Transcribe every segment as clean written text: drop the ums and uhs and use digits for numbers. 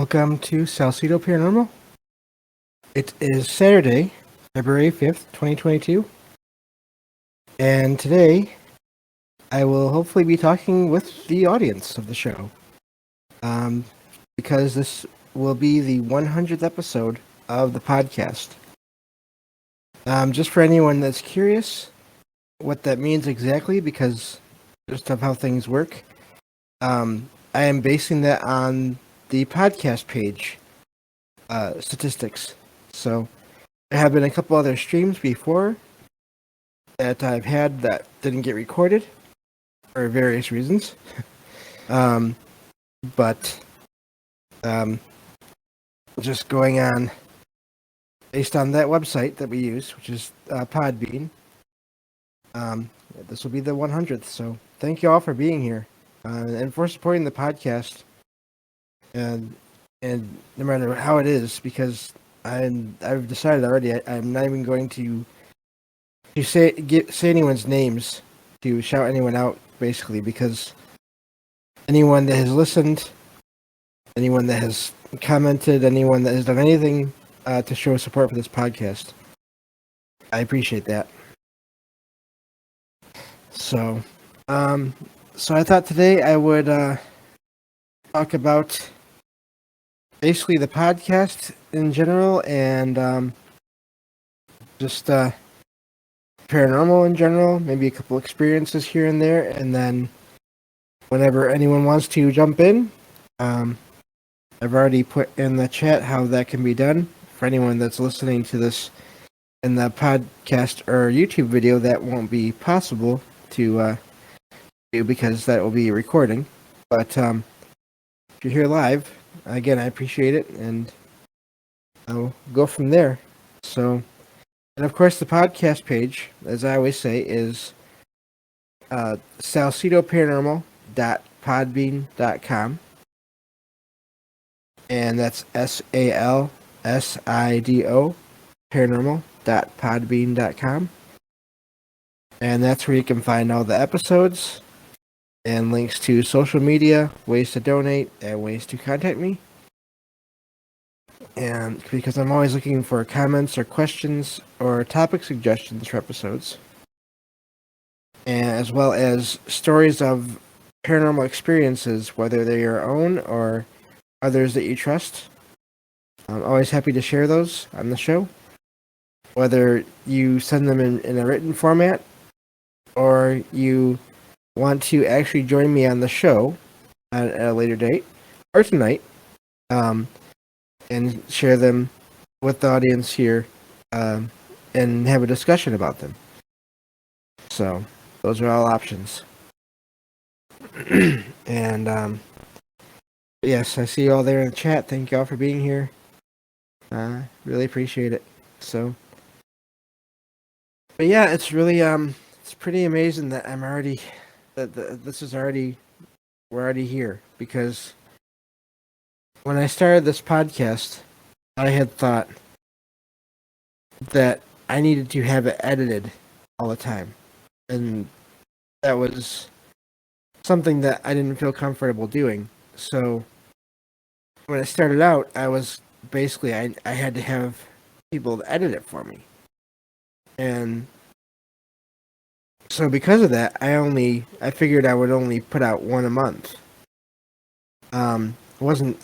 Welcome to Salcedo Paranormal. It is Saturday, February 5th, 2022. And today, I will hopefully be talking with the audience of the show. Because this will be the 100th episode of the podcast. Just for anyone that's curious what that means exactly, because just of how things work, I am basing that on the podcast page statistics. So there have been a couple other streams before that I've had that didn't get recorded for various reasons. But just going on based on that website that we use, which is Podbean. This will be the 100th, so thank you all for being here and for supporting the podcast. And no matter how it is, because I've decided already I'm not even going to say anyone's names, to shout anyone out, basically, because anyone that has listened, anyone that has commented, anyone that has done anything to show support for this podcast, I appreciate that. So I thought today I would talk about basically the podcast in general and just paranormal in general, maybe a couple experiences here and there, and then whenever anyone wants to jump in, I've already put in the chat how that can be done. For anyone that's listening to this in the podcast or YouTube video, that won't be possible to do because that will be a recording. But if you're here live, again, I appreciate it, and I'll go from there. So, and of course, the podcast page, as I always say, is salcidoparanormal.podbean.com. And that's SALSIDO paranormal.podbean.com. And that's where you can find all the episodes and links to social media, ways to donate, and ways to contact me. And because I'm always looking for comments or questions or topic suggestions for episodes, and as well as stories of paranormal experiences, whether they're your own or others that you trust. I'm always happy to share those on the show, whether you send them in a written format or you want to actually join me on the show at a later date or tonight, and share them with the audience here and have a discussion about them. So those are all options. And yes, I see you all there in the chat. Thank you all for being here. Really appreciate it. So, but yeah, it's really it's pretty amazing that we're already here, because when I started this podcast, I had thought that I needed to have it edited all the time, and that was something that I didn't feel comfortable doing. So when I started out, I was basically I had to have people to edit it for me, and so because of that, I figured I would only put out one a month. I wasn't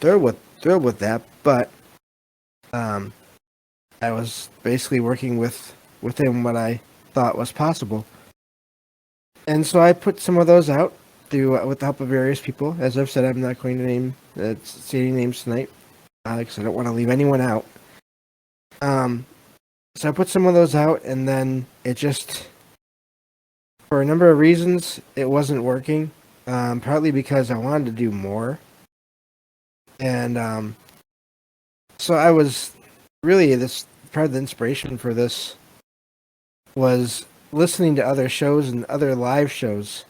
thrilled with that, but I was basically working within what I thought was possible, and so I put some of those out through with the help of various people. As I've said, I'm not going to say any names tonight, because I don't want to leave anyone out. So I put some of those out, and then it just, for a number of reasons, it wasn't working. Partly because I wanted to do more, and so I was really, this part of the inspiration for this was listening to other shows and other live shows,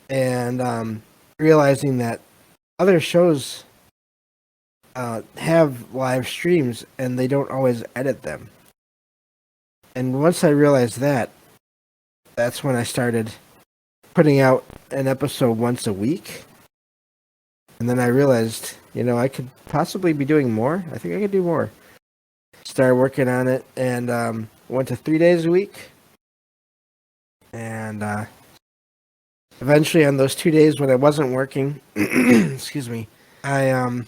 and realizing that other shows have live streams and they don't always edit them. And once I realized that, that's when I started putting out an episode once a week. And then I realized I could possibly be doing more. I think I could do more. Started working on it, and went to 3 days a week. And eventually, on those 2 days when I wasn't working, excuse me, I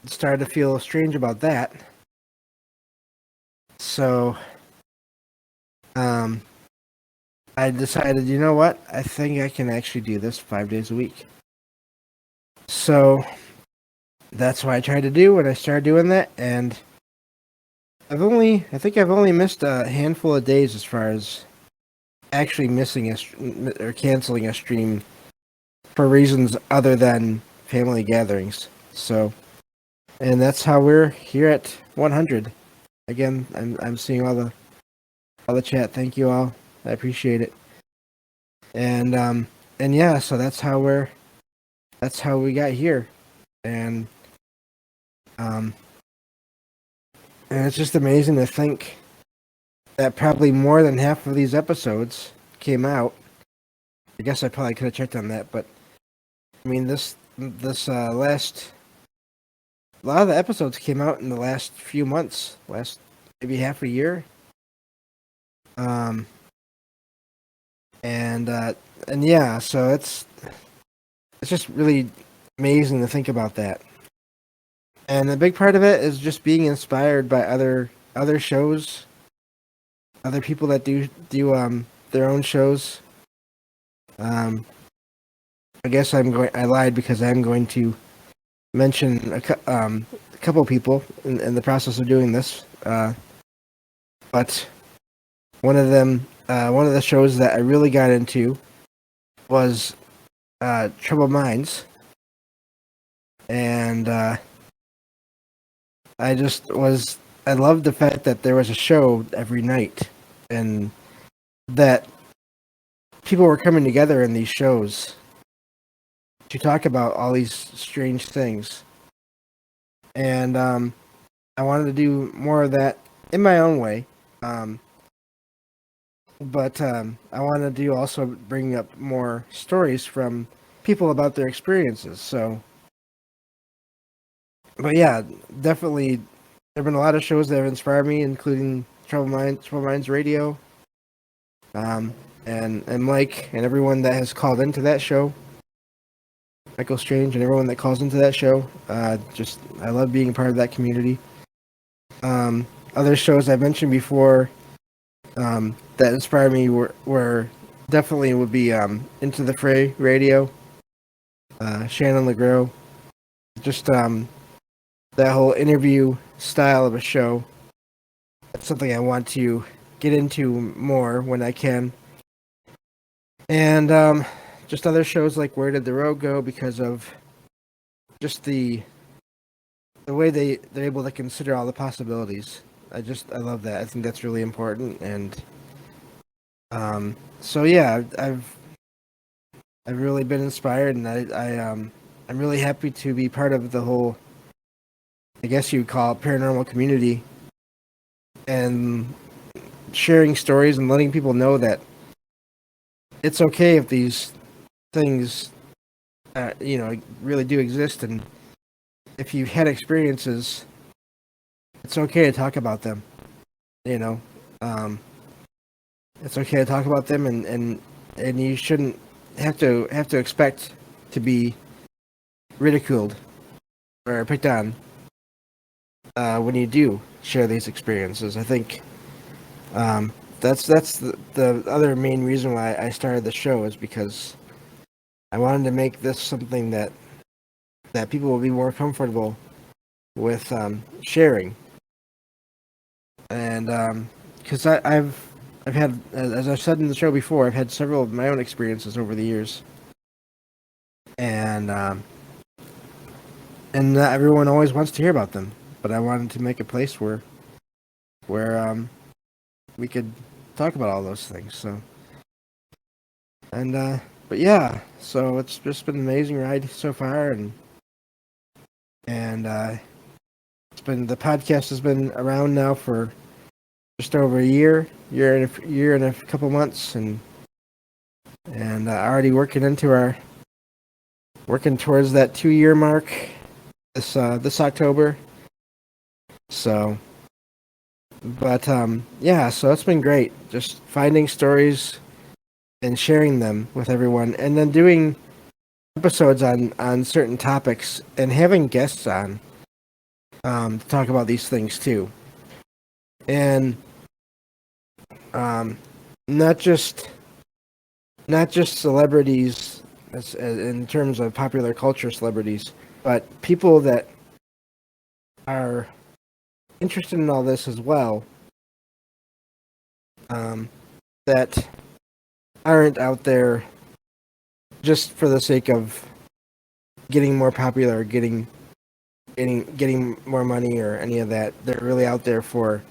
started to feel strange about that. So I decided, you know what? I think I can actually do this 5 days a week. So that's what I tried to do when I started doing that, and I think I've only missed a handful of days as far as actually missing or canceling a stream for reasons other than family gatherings. So, and that's how we're here at 100. Again, I'm seeing all the chat. Thank you all. I appreciate it. And yeah, so that's how we got here. And and it's just amazing to think that probably more than half of these episodes came out. I guess I probably could have checked on that, but I mean this last a lot of the episodes came out in the last few months, last maybe half a year. And yeah, so it's just really amazing to think about that. And a big part of it is just being inspired by other shows, other people that do their own shows. I guess I lied because I'm going to mention a couple people in the process of doing this. But one of the shows that I really got into was Troubled Minds, and I loved the fact that there was a show every night, and that people were coming together in these shows to talk about all these strange things. And I wanted to do more of that in my own way. But I wanted to also bring up more stories from people about their experiences. So, but yeah, definitely, there have been a lot of shows that have inspired me, including Troubled Minds Radio, and Mike and everyone that has called into that show. Michael Strange and everyone that calls into that show. I love being a part of that community. Other shows I've mentioned before that inspired me were definitely would be Into the Fray Radio, Shannon LeGros. Just that whole interview style of a show. That's something I want to get into more when I can. And just other shows like Where Did the Road Go, because of just the way they're able to consider all the possibilities. I love that. I think that's really important. And so yeah, I've really been inspired, and I'm really happy to be part of the whole, I guess you would call it, paranormal community, and sharing stories and letting people know that it's okay if these things really do exist, and if you've had experiences, it's okay to talk about them. It's okay to talk about them, and you shouldn't have to expect to be ridiculed or picked on when you do share these experiences. I think that's the other main reason why I started the show, is because I wanted to make this something that people will be more comfortable with sharing. And because I've had, as I've said in the show before, I've had several of my own experiences over the years, and not everyone always wants to hear about them. But I wanted to make a place where we could talk about all those things. So, but yeah, so it's just been an amazing ride so far, and the podcast has been around now for just over a year and a couple months, and already working towards that 2-year mark. this October. So, but yeah, so it's been great. Just finding stories and sharing them with everyone, and then doing episodes on certain topics and having guests on to talk about these things too, and um, not just celebrities as in terms of popular culture celebrities, but people that are interested in all this as well, that aren't out there just for the sake of getting more popular, getting more money or any of that. They're really out there to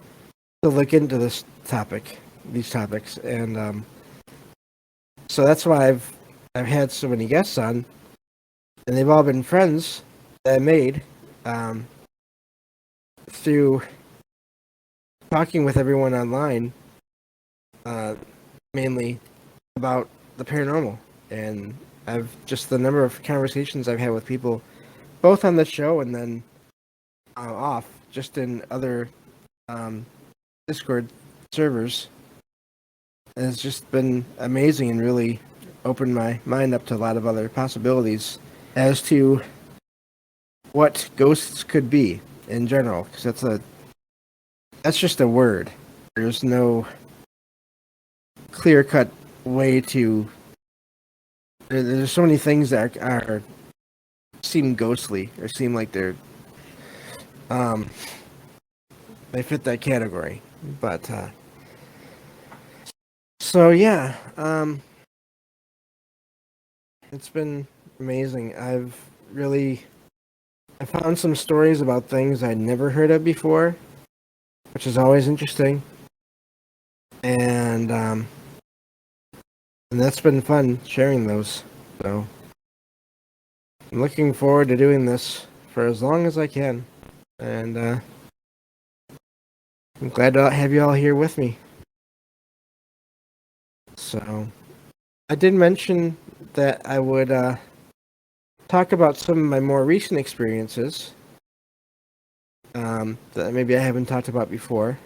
look into these topics, and so that's why I've had so many guests on, and they've all been friends that I made through talking with everyone online, mainly about the paranormal, and I've just the number of conversations I've had with people, both on the show and then off, just in other Discord servers, has just been amazing and really opened my mind up to a lot of other possibilities as to what ghosts could be in general, because that's just a word. There's no clear-cut way to. There's so many things that are seem ghostly or seem like they fit that category, but so yeah, it's been amazing. I found some stories about things I'd never heard of before, which is always interesting, and that's been fun sharing those. So I'm looking forward to doing this for as long as I can, and I'm glad to have you all here with me. So I did mention that I would talk about some of my more recent experiences that maybe I haven't talked about before.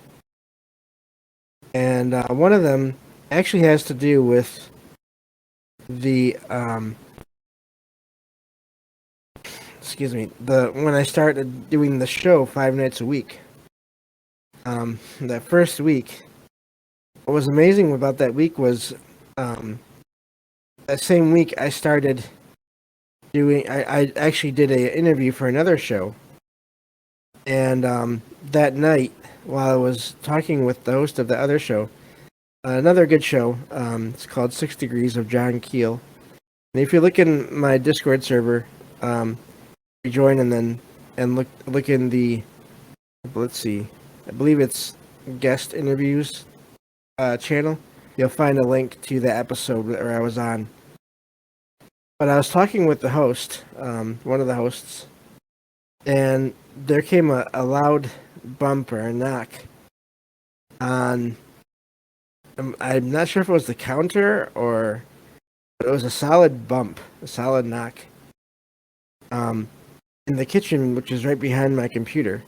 And one of them actually has to do with the when I started doing the show 5 nights a week. That first week, what was amazing about that week was that same week I started doing. I actually did an interview for another show, and that night, while I was talking with the host of the other show, another good show, it's called 6 Degrees of John Keel. And if you look in my Discord server, you join and look in the, let's see, I believe it's guest interviews channel. You'll find a link to the episode where I was on. But I was talking with the host, one of the hosts, and there came a loud bump or a knock on. I'm not sure if it was the counter but it was a solid bump, a solid knock. In the kitchen, which is right behind my computer,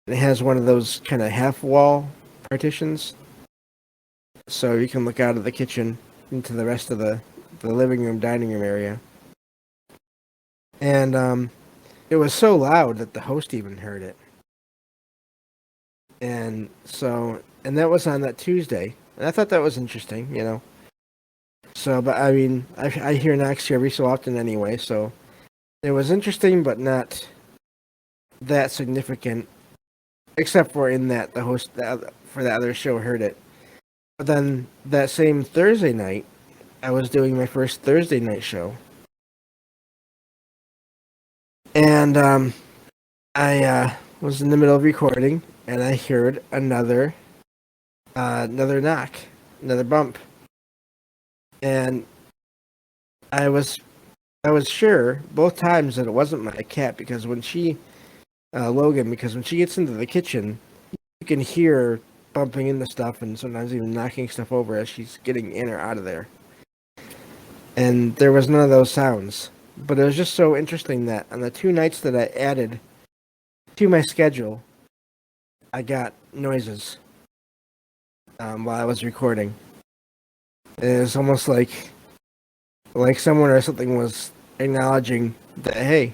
and it has one of those kind of half wall partitions, so you can look out of the kitchen into the rest of the living room, dining room area. And it was so loud that the host even heard it. And that was on that Tuesday. And I thought that was interesting, you know. So, but I mean, I hear knocks every so often anyway, so it was interesting, but not that significant, except for in that the host for the other show heard it. But then that same Thursday night, I was doing my first Thursday night show. And I was in the middle of recording, and I heard another knock, another bump, and I was sure both times that it wasn't my cat, because when she Logan, because when she gets into the kitchen, you can hear her bumping into stuff and sometimes even knocking stuff over as she's getting in or out of there. And there was none of those sounds. But it was just so interesting that on the 2 nights that I added to my schedule, I got noises while I was recording. It was almost like someone or something was acknowledging that, hey,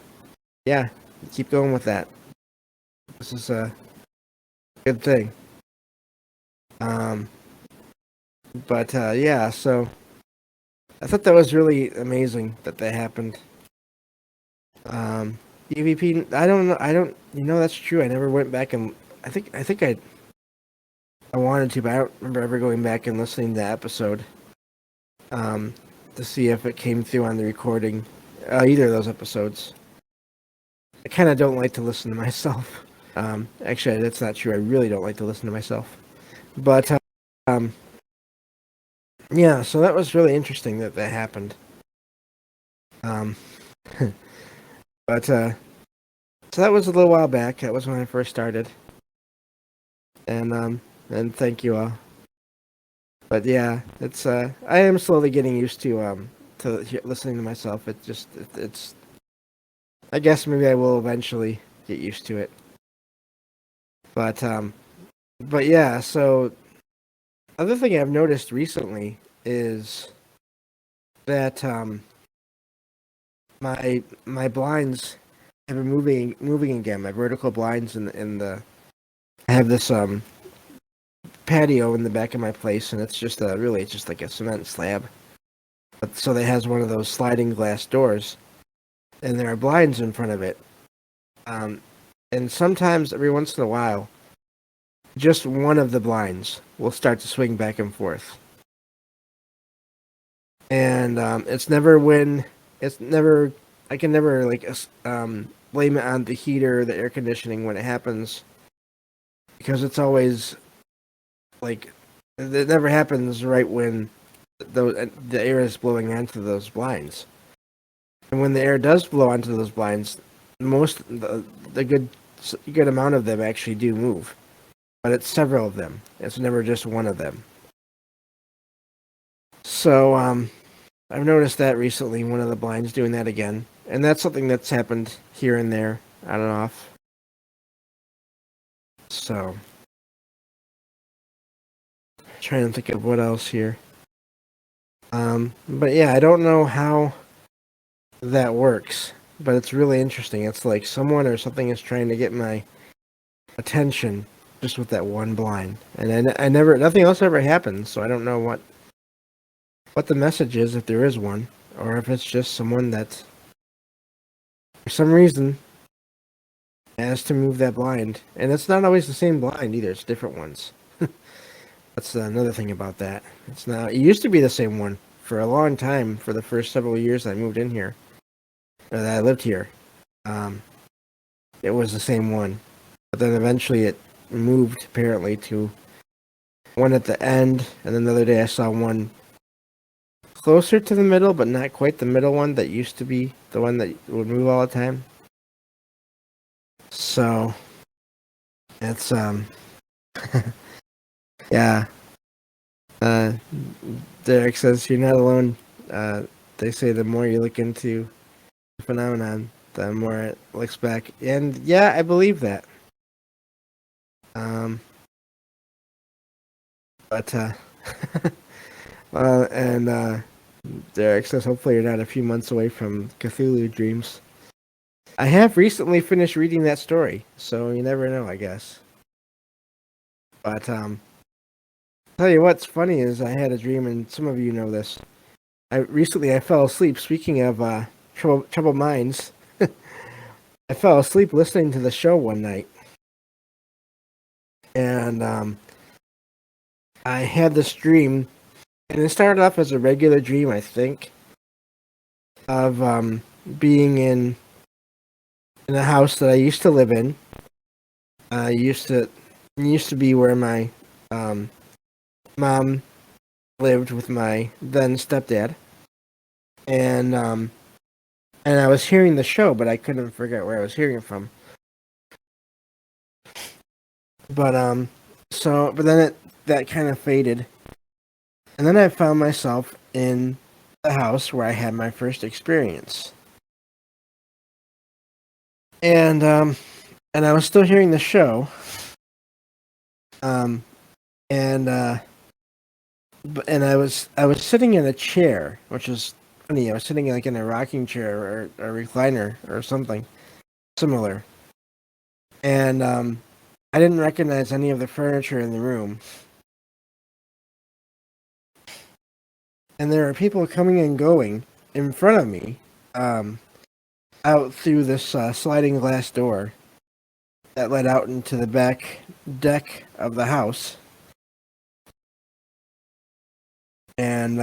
yeah, keep going with that. This is a good thing. But yeah, so I thought that was really amazing that happened. EVP, I don't know. That's true. I never went back and I think I wanted to, but I don't remember ever going back and listening to that episode. To see if it came through on the recording, either of those episodes. I kind of don't like to listen to myself. Actually, that's not true. I really don't like to listen to myself. But yeah, so that was really interesting that happened. But so that was a little while back. That was when I first started. And thank you all. But yeah, it's I am slowly getting used to listening to myself. It's I guess maybe I will eventually get used to it. But yeah, so other thing I've noticed recently is that my blinds have been moving again. My vertical blinds in the I have this patio in the back of my place, and it's just it's just like a cement slab. But so it has one of those sliding glass doors, and there are blinds in front of it. And sometimes, every once in a while, just one of the blinds will start to swing back and forth. And it's never I can never blame it on the heater or the air conditioning when it happens, because it's always it never happens right when the air is blowing onto those blinds. And when the air does blow onto those blinds, the good amount of them actually do move. But it's several of them. It's never just one of them. So I've noticed that recently, one of the blinds doing that again. And that's something that's happened here and there, on and off. So trying to think of what else here. But yeah, I don't know how that works, but it's really interesting. It's like someone or something is trying to get my attention just with that one blind, and I never, nothing else ever happens. So I don't know what the message is, if there is one, or if it's just someone that for some reason has to move that blind. And it's not always the same blind either. It's different ones. That's another thing about that. It used to be the same one for a long time, for the first several years I moved in here, or that I lived here. It was the same one. But then eventually it moved, apparently, to one at the end. And then the other day I saw one closer to the middle, but not quite the middle one that used to be the one that would move all the time. So it's yeah. Derek says you're not alone. They say the more you look into the phenomenon, the more it looks back. And yeah, I believe that. But and Derek says hopefully you're not a few months away from Cthulhu Dreams. I have recently finished reading that story, so you never know, I guess. But tell you what's funny is I had a dream, and some of you know this. I fell asleep. Speaking of troubled minds, I fell asleep listening to the show one night, and I had this dream, and it started off as a regular dream, I think, of being in a house that I used to live in. Used to be where my mom lived with my then stepdad, and I was hearing the show, but I couldn't figure out where I was hearing it from. But but then that kind of faded, and then I found myself in the house where I had my first experience. And I was still hearing the show. Um, and and I was sitting in a chair, which is funny. I was sitting like in a rocking chair or a recliner or something similar, and I didn't recognize any of the furniture in the room. And there are people coming and going in front of me, um, out through this sliding glass door that led out into the back deck of the house. And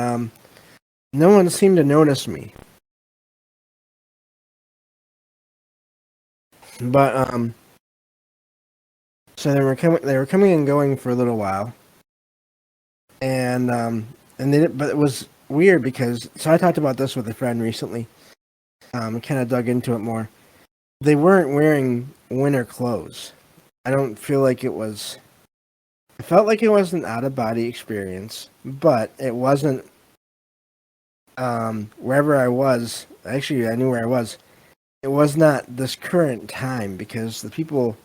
no one seemed to notice me. But so they were coming and going for a little while, and but it was weird because so I talked about this with a friend recently. Kind of dug into it more. They weren't wearing winter clothes. I don't feel like it was. I felt like it was an out of body experience, but it wasn't. Wherever I was, actually, I knew where I was. It was not this current time because the people.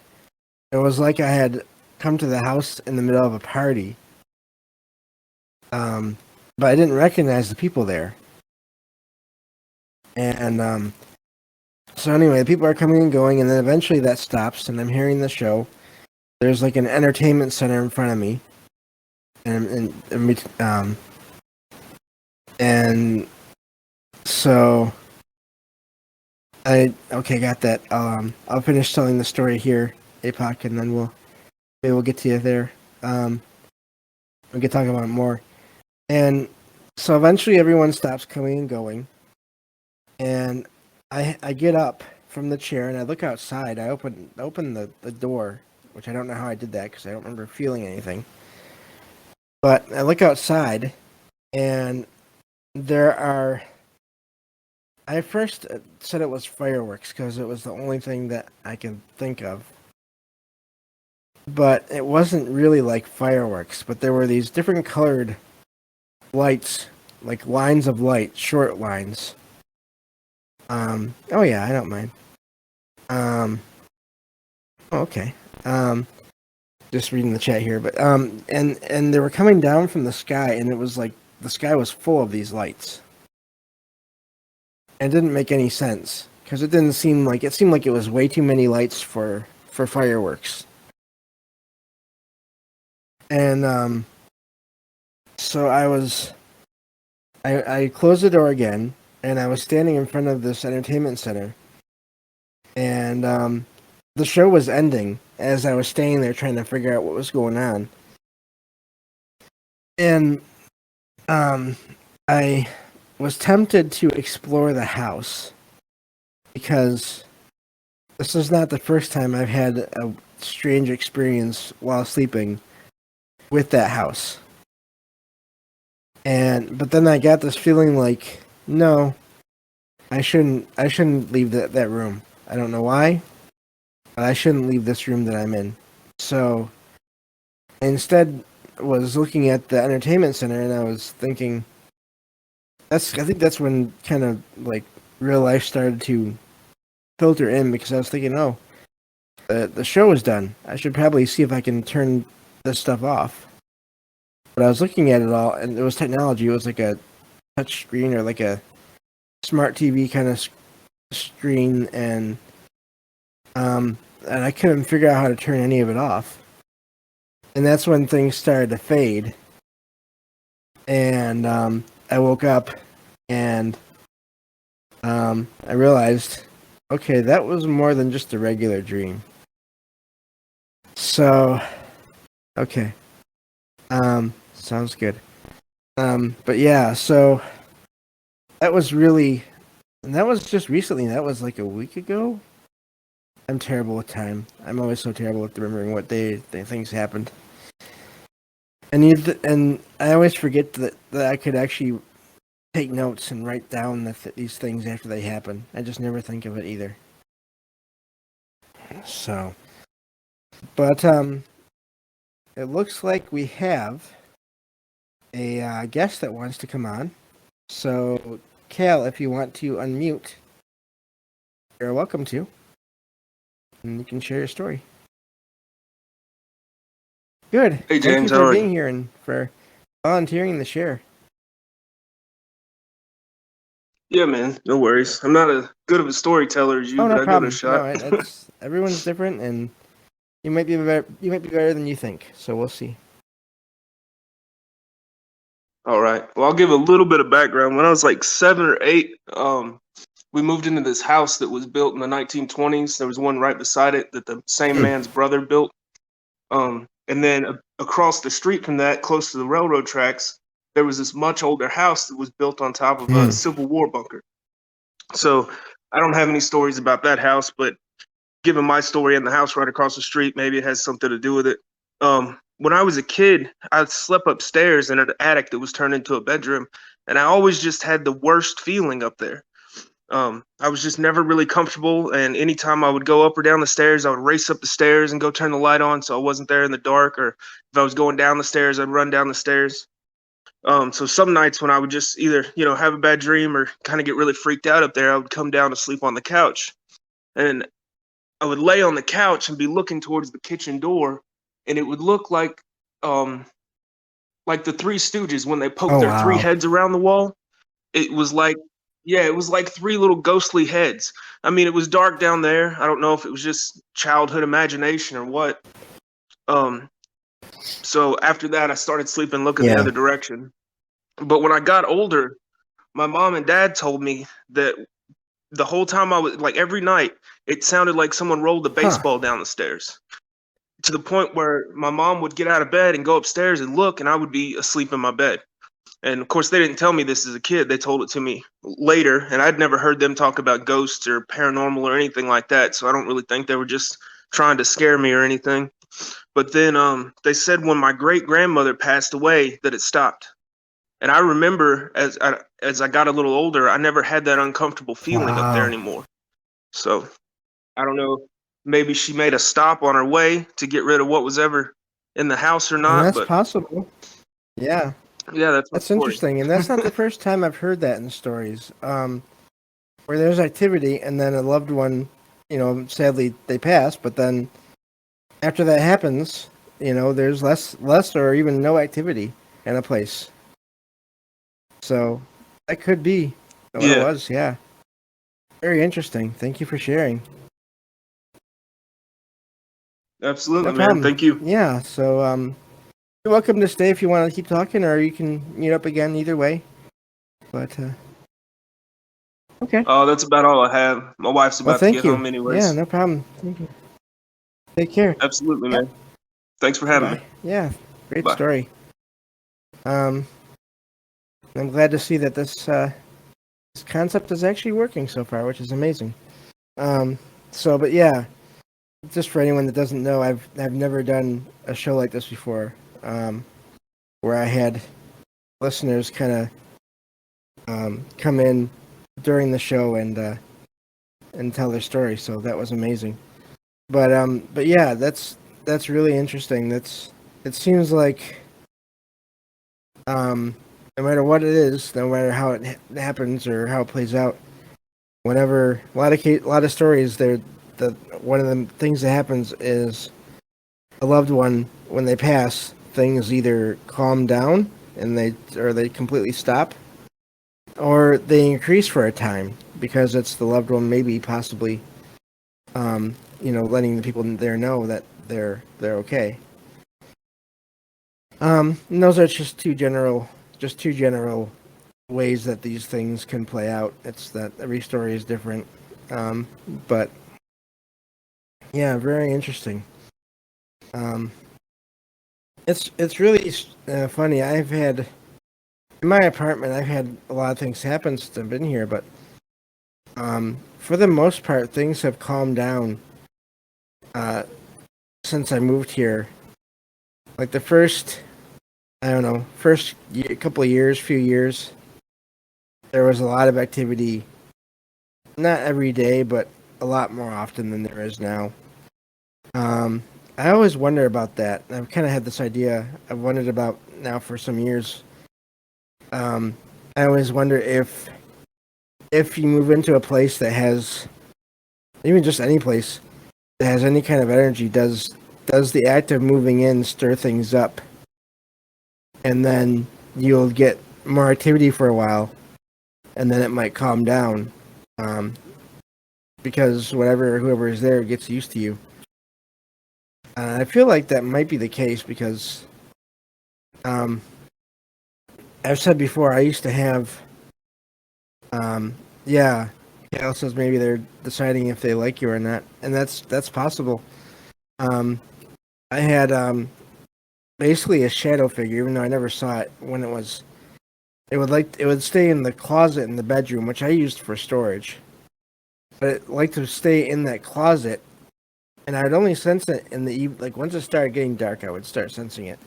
It was like I had come to the house in the middle of a party, but I didn't recognize the people there. And so anyway, people are coming and going, and then eventually that stops, and I'm hearing the show. There's like an entertainment center in front of me, and so got that. I'll finish telling the story here, APOC, and then maybe we'll get to you there. We can talk about it more. And so eventually everyone stops coming and going, and I get up from the chair and I look outside. I open the door, which I don't know how I did that because I don't remember feeling anything. But I look outside, and there are. I first said it was fireworks because it was the only thing that I can think of. But it wasn't really like fireworks, but there were these different colored lights, like lines of light, short lines. Oh yeah, I don't mind. Okay. Just reading the chat here, but and they were coming down from the sky, and it was like the sky was full of these lights. And it didn't make any sense because it didn't seem like it seemed like it was way too many lights for fireworks. And so I closed the door again, and I was standing in front of this entertainment center, and the show was ending as I was staying there trying to figure out what was going on. And I was tempted to explore the house because this is not the first time I've had a strange experience while sleeping with that house. But then I got this feeling like, no, I shouldn't leave that room. I don't know why, but I shouldn't leave this room that I'm in. So I instead was looking at the entertainment center, and I was thinking I think that's when kind of like real life started to filter in because I was thinking, oh, the show is done. I should probably see if I can turn this stuff off. But I was looking at it all, and it was technology. It was like a touch screen or like a smart TV kind of screen, and I couldn't figure out how to turn any of it off. And that's when things started to fade. And I woke up, and I realized, okay, that was more than just a regular dream. So, okay, sounds good. But yeah, so that was really, and that was just recently. That was like a week ago. I'm terrible with time. I'm always so terrible with remembering what day things happened. And I always forget that I could actually take notes and write down these things after they happen. I just never think of it either. So, but it looks like we have a guest that wants to come on. So, Cal, if you want to unmute, you're welcome to. and you can share your story. Good. Hey Thank you James, how for are being you? here and for volunteering to share. Yeah, man, no worries. I'm not as good of a storyteller as you, Oh, but no I give it a problem. No, shot. it's everyone's different, and you might be better. You might be better than you think. So we'll see. All right. Well, I'll give a little bit of background. When I was like 7 or 8, we moved into this house that was built in the 1920s. There was one right beside it that the same Hmm. man's brother built. And then across the street from that, close to the railroad tracks, there was this much older house that was built on top of a Hmm. Civil War bunker. So I don't have any stories about that house, but given my story and the house right across the street, maybe it has something to do with it. When I was a kid, I slept upstairs in an attic that was turned into a bedroom, and I always just had the worst feeling up there. I was just never really comfortable, and anytime I would go up or down the stairs, I would race up the stairs and go turn the light on so I wasn't there in the dark, or if I was going down the stairs, I'd run down the stairs. So some nights when I would just either, have a bad dream or kind of get really freaked out up there, I would come down to sleep on the couch. And I would lay on the couch and be looking towards the kitchen door, and it would look um like the Three Stooges when they poked Oh their three wow. heads around the wall. It was like, yeah, it was like three little ghostly heads. I mean, it was dark down there. I don't know if it was just childhood imagination or what. Um, so after that, I started sleeping looking the Yeah. other direction. But when I got older, my mom and dad told me that the whole time I was like every night, it sounded like someone rolled a Huh. baseball down the stairs. To the point where my mom would get out of bed and go upstairs and look, and I would be asleep in my bed. And of course, they didn't tell me this as a kid. They told it to me later, and I'd never heard them talk about ghosts or paranormal or anything like that. So I don't really think they were just trying to scare me or anything. But then they said when my great grandmother passed away that it stopped. And I remember as I got a little older, I never had that uncomfortable feeling up there Wow. anymore. So I don't know. Maybe she made a stop on her way to get rid of what was ever in the house or And not. that's But possible. Yeah. yeah, that's my That's story. interesting, and that's not the first time I've heard that in stories. Where there's activity, and then a loved one, sadly they pass, but then after that happens, there's less or even no activity in a place. So that could be what it Yeah, was. Yeah, very interesting. Thank you for sharing. No absolutely, man. problem. Thank you. Yeah. So you're welcome to stay if you want to keep talking, or you can meet up again. Either way. But okay. That's about all I have. My wife's Well, about to thank get you. home Yeah, anyways. no problem. Thank you. Take care. Absolutely, Yep. man. Thanks for having me. Bye. Yeah. Great Bye. story. Um, I'm glad to see that this concept is actually working so far, which is amazing. Um, but yeah, just for anyone that doesn't know, I've never done a show like this before, where I had listeners kind of come in during the show and tell their story. So that was amazing. But yeah, that's really interesting. It seems like no matter what it is, no matter how it happens or how it plays out, whenever a lot of stories, the one of the things that happens is a loved one when they pass, things either calm down and they completely stop, or they increase for a time because it's the loved one maybe possibly letting the people there know that they're okay. And those are just two general ways that these things can play out. It's that every story is different. But yeah, very interesting. Um, it's really funny. I've had in my apartment, I've had a lot of things happen since I've been here, but for the most part, things have calmed down uh, since I moved here. Like the first, I don't know, couple of years, few years, there was a lot of activity. Not every day, but a lot more often than there is now. Um, I always wonder about that. I've kind of had this idea. I've wondered about now for some years. Um, I always wonder if you move into a place that has even just any place that has any kind of energy, does the act of moving in stir things up, and then you'll get more activity for a while, and then it might calm down, because whoever is there gets used to you. I feel like that might be the case because, I've said before, I used to have, yeah, Cal says maybe they're deciding if they like you or not, and that's possible. I had basically a shadow figure, even though I never saw it when it was. It would stay in the closet in the bedroom, which I used for storage. But it liked to stay in that closet, and I'd only sense it in the like once it started getting dark, I would start sensing it.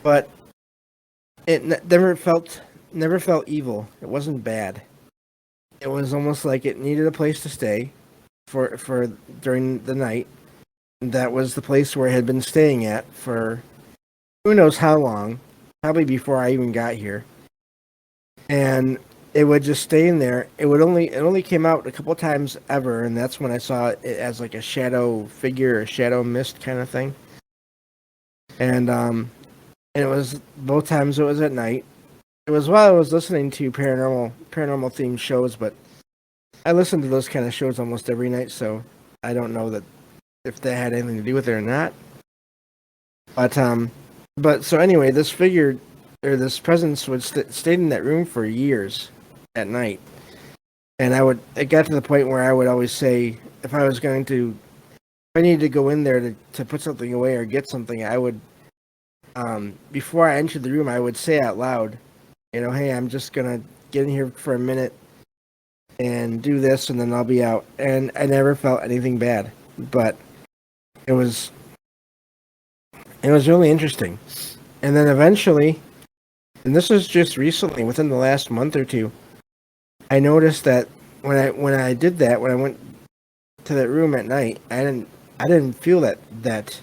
But it never felt evil. It wasn't bad. It was almost like it needed a place to stay for during the night. That was the place where it had been staying at for who knows how long, probably before I even got here. And it would just stay in there. It only came out a couple times ever, and that's when I saw it as like a shadow figure, a shadow mist kind of thing. And it was both times it was at night. It was while I was listening to paranormal themed shows, but I listen to those kind of shows almost every night, so I don't know that if that had anything to do with it or not. But so anyway, this figure or this presence would stay in that room for years at night, and it got to the point where I would always say if I needed to go in there to put something away or get something, I would before I entered the room, I would say out loud, hey, I'm just gonna get in here for a minute and do this, and then I'll be out. And I never felt anything bad, but it was really interesting. And then eventually, and this was just recently, within the last month or two, I noticed that when I did that, when I went to that room at night, I didn't feel that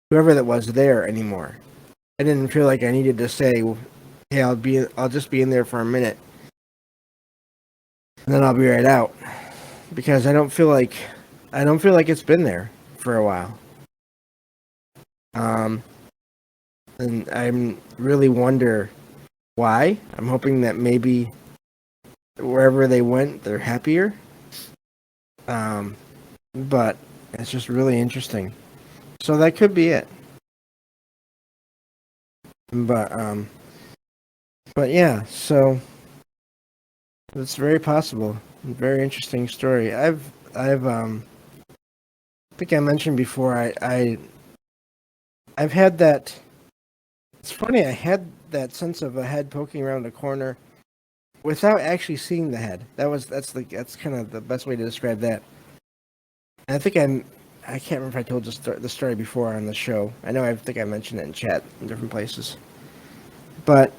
whoever that was there anymore. I didn't feel like I needed to say, hey, I'll just be in there for a minute, and then I'll be right out, because I don't feel like it's been there for a while. And I'm really wonder why. I'm hoping that maybe wherever they went, they're happier. But it's just really interesting. So that could be it. But yeah, so it's very possible. Very interesting story. I think I mentioned before I've had that. It's funny, I had that sense of a head poking around a corner without actually seeing the head. That's kind of the best way to describe that. And I can't remember if I told the story before on the show. I think I mentioned it in chat in different places. But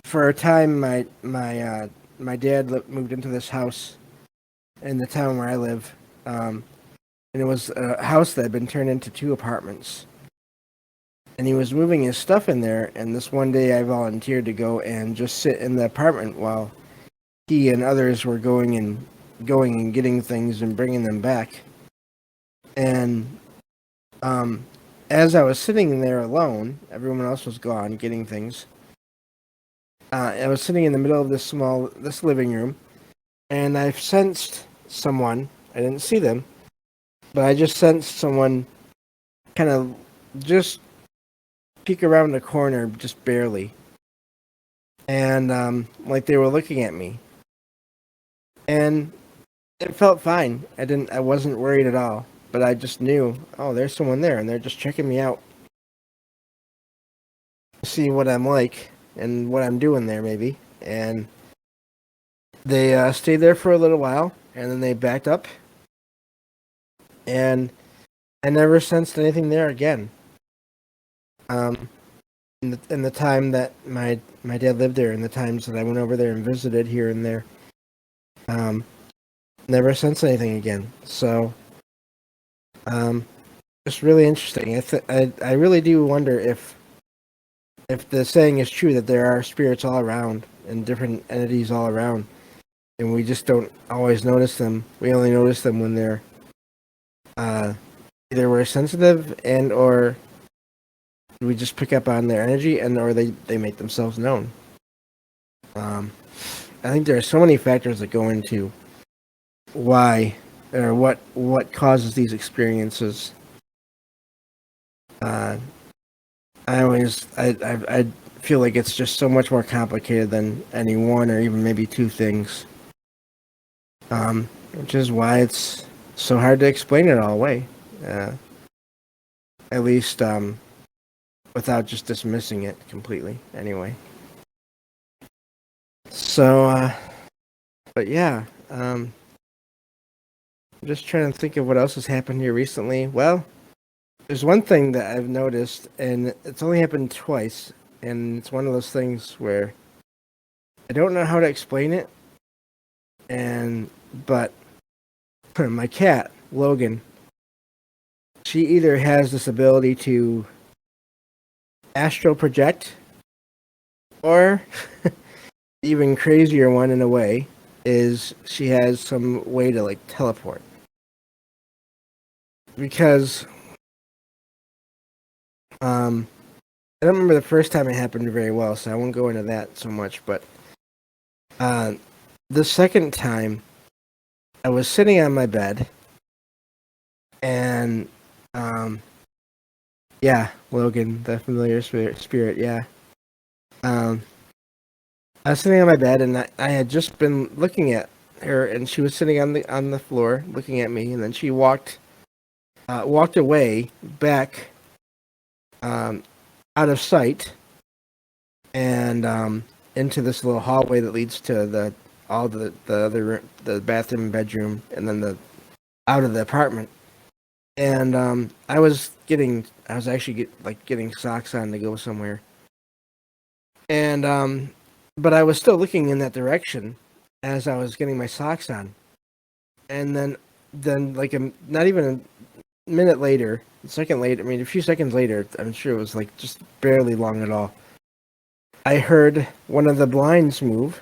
for a time, my dad moved into this house in the town where I live, and it was a house that had been turned into 2 apartments. And he was moving his stuff in there, and this one day I volunteered to go and just sit in the apartment while he and others were going and getting things and bringing them back. And as I was sitting there alone, everyone else was gone getting things. I was sitting in the middle of this living room, and I sensed someone. I didn't see them, but I just sensed someone kind of just peek around the corner, just barely, and like they were looking at me, and it felt fine. I wasn't worried at all, but I just knew, oh, there's someone there, and they're just checking me out, see what I'm like and what I'm doing there, maybe. And they stayed there for a little while, and then they backed up, and I never sensed anything there again. In the time that my dad lived there, and the times that I went over there and visited here and there, never sensed anything again. So, it's really interesting. I really do wonder if the saying is true that there are spirits all around and different entities all around. and we just don't always notice them. We only notice them when they're either we're sensitive and or we just pick up on their energy and or they make themselves known. I think there are so many factors that go into why or what causes these experiences. I feel like it's just so much more complicated than any one or even maybe two things. Which is why it's so hard to explain it all away. At least without just dismissing it completely. Anyway. So, but yeah, I'm just trying to think of what else has happened here recently. Well, there's one thing that I've noticed, and it's only happened twice, and it's one of those things where I don't know how to explain it, but my cat, Logan, she either has this ability to astral project, or even crazier one in a way is she has some way to like teleport. Because I don't remember the first time it happened very well, so I won't go into that so much, but the second time I was sitting on my bed and yeah, Logan, the familiar spirit, yeah. I was sitting on my bed, and I had just been looking at her, and she was sitting on the floor looking at me, and then she walked away back out of sight and into this little hallway that leads to the bathroom and bedroom, and then out of the apartment. And I was actually getting socks on to go somewhere, and but I was still looking in that direction as I was getting my socks on. And then like not even a minute later, a few seconds later, I'm sure it was like just barely long at all, I heard one of the blinds move,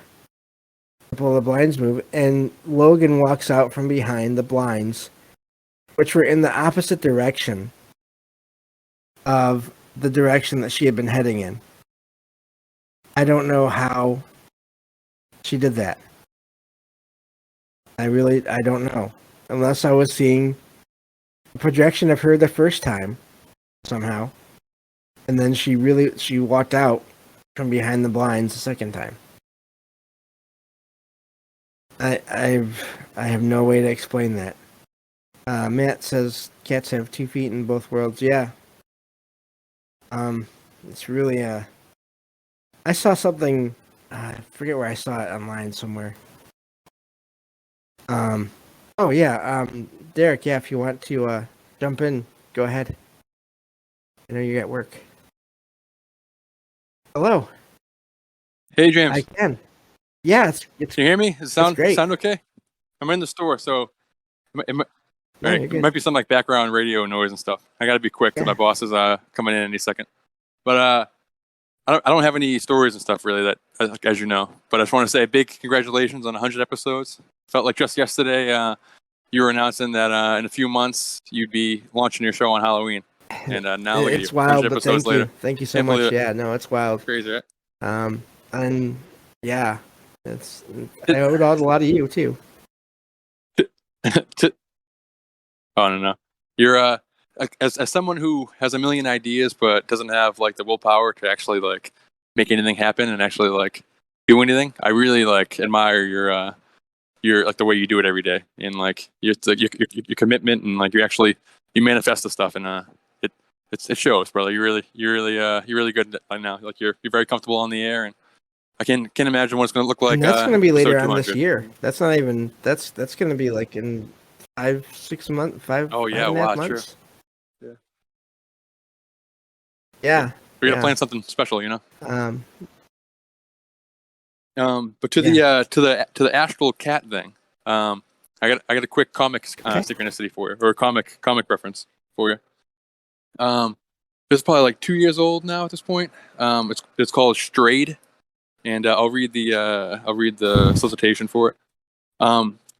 and Logan walks out from behind the blinds, which were in the opposite direction of the direction that she had been heading in. I don't know how she did that. I don't know. Unless I was seeing a projection of her the first time, somehow. And then she walked out from behind the blinds the second time. I have no way to explain that. Matt says cats have 2 feet in both worlds. Yeah. It's really I saw something. I forget where I saw it online somewhere. Oh yeah. Derek. Yeah, if you want to jump in, go ahead. I know you're at work. Hello. Hey James. I can. Yeah, it's Can you hear me? Does it great. sound okay? I'm in the store, so it might be some like background radio noise and stuff. I got to be quick because my boss is coming in any second. But I don't have any stories and stuff really that, as you know. But I just want to say a big congratulations on 100 episodes. Felt like just yesterday you were announcing that in a few months you'd be launching your show on Halloween. And now look at you, it's wild, 100 but episodes thank you. later. Thank you so much. Yeah, no, it's wild. Crazy, right? And yeah, I owe it all a lot of you too. Oh no. You're as someone who has a million ideas but doesn't have like the willpower to actually like make anything happen and actually like do anything. I really like admire your like the way you do it every day and like your commitment and like you manifest the stuff and it shows, brother. You're really good right now. Like you're very comfortable on the air and I can't imagine what it's going to look like. And that's going to be later on 200. this year. That's not even that's going to be like in 5-6 months. Oh yeah, 5.5 wow, months. True. Yeah. We're gonna plan something special, you know. But to the astral cat thing, I got a quick comic synchronicity for you, or a comic reference for you. This is probably like 2 years old now at this point. It's called Strayed, and I'll read the solicitation for it.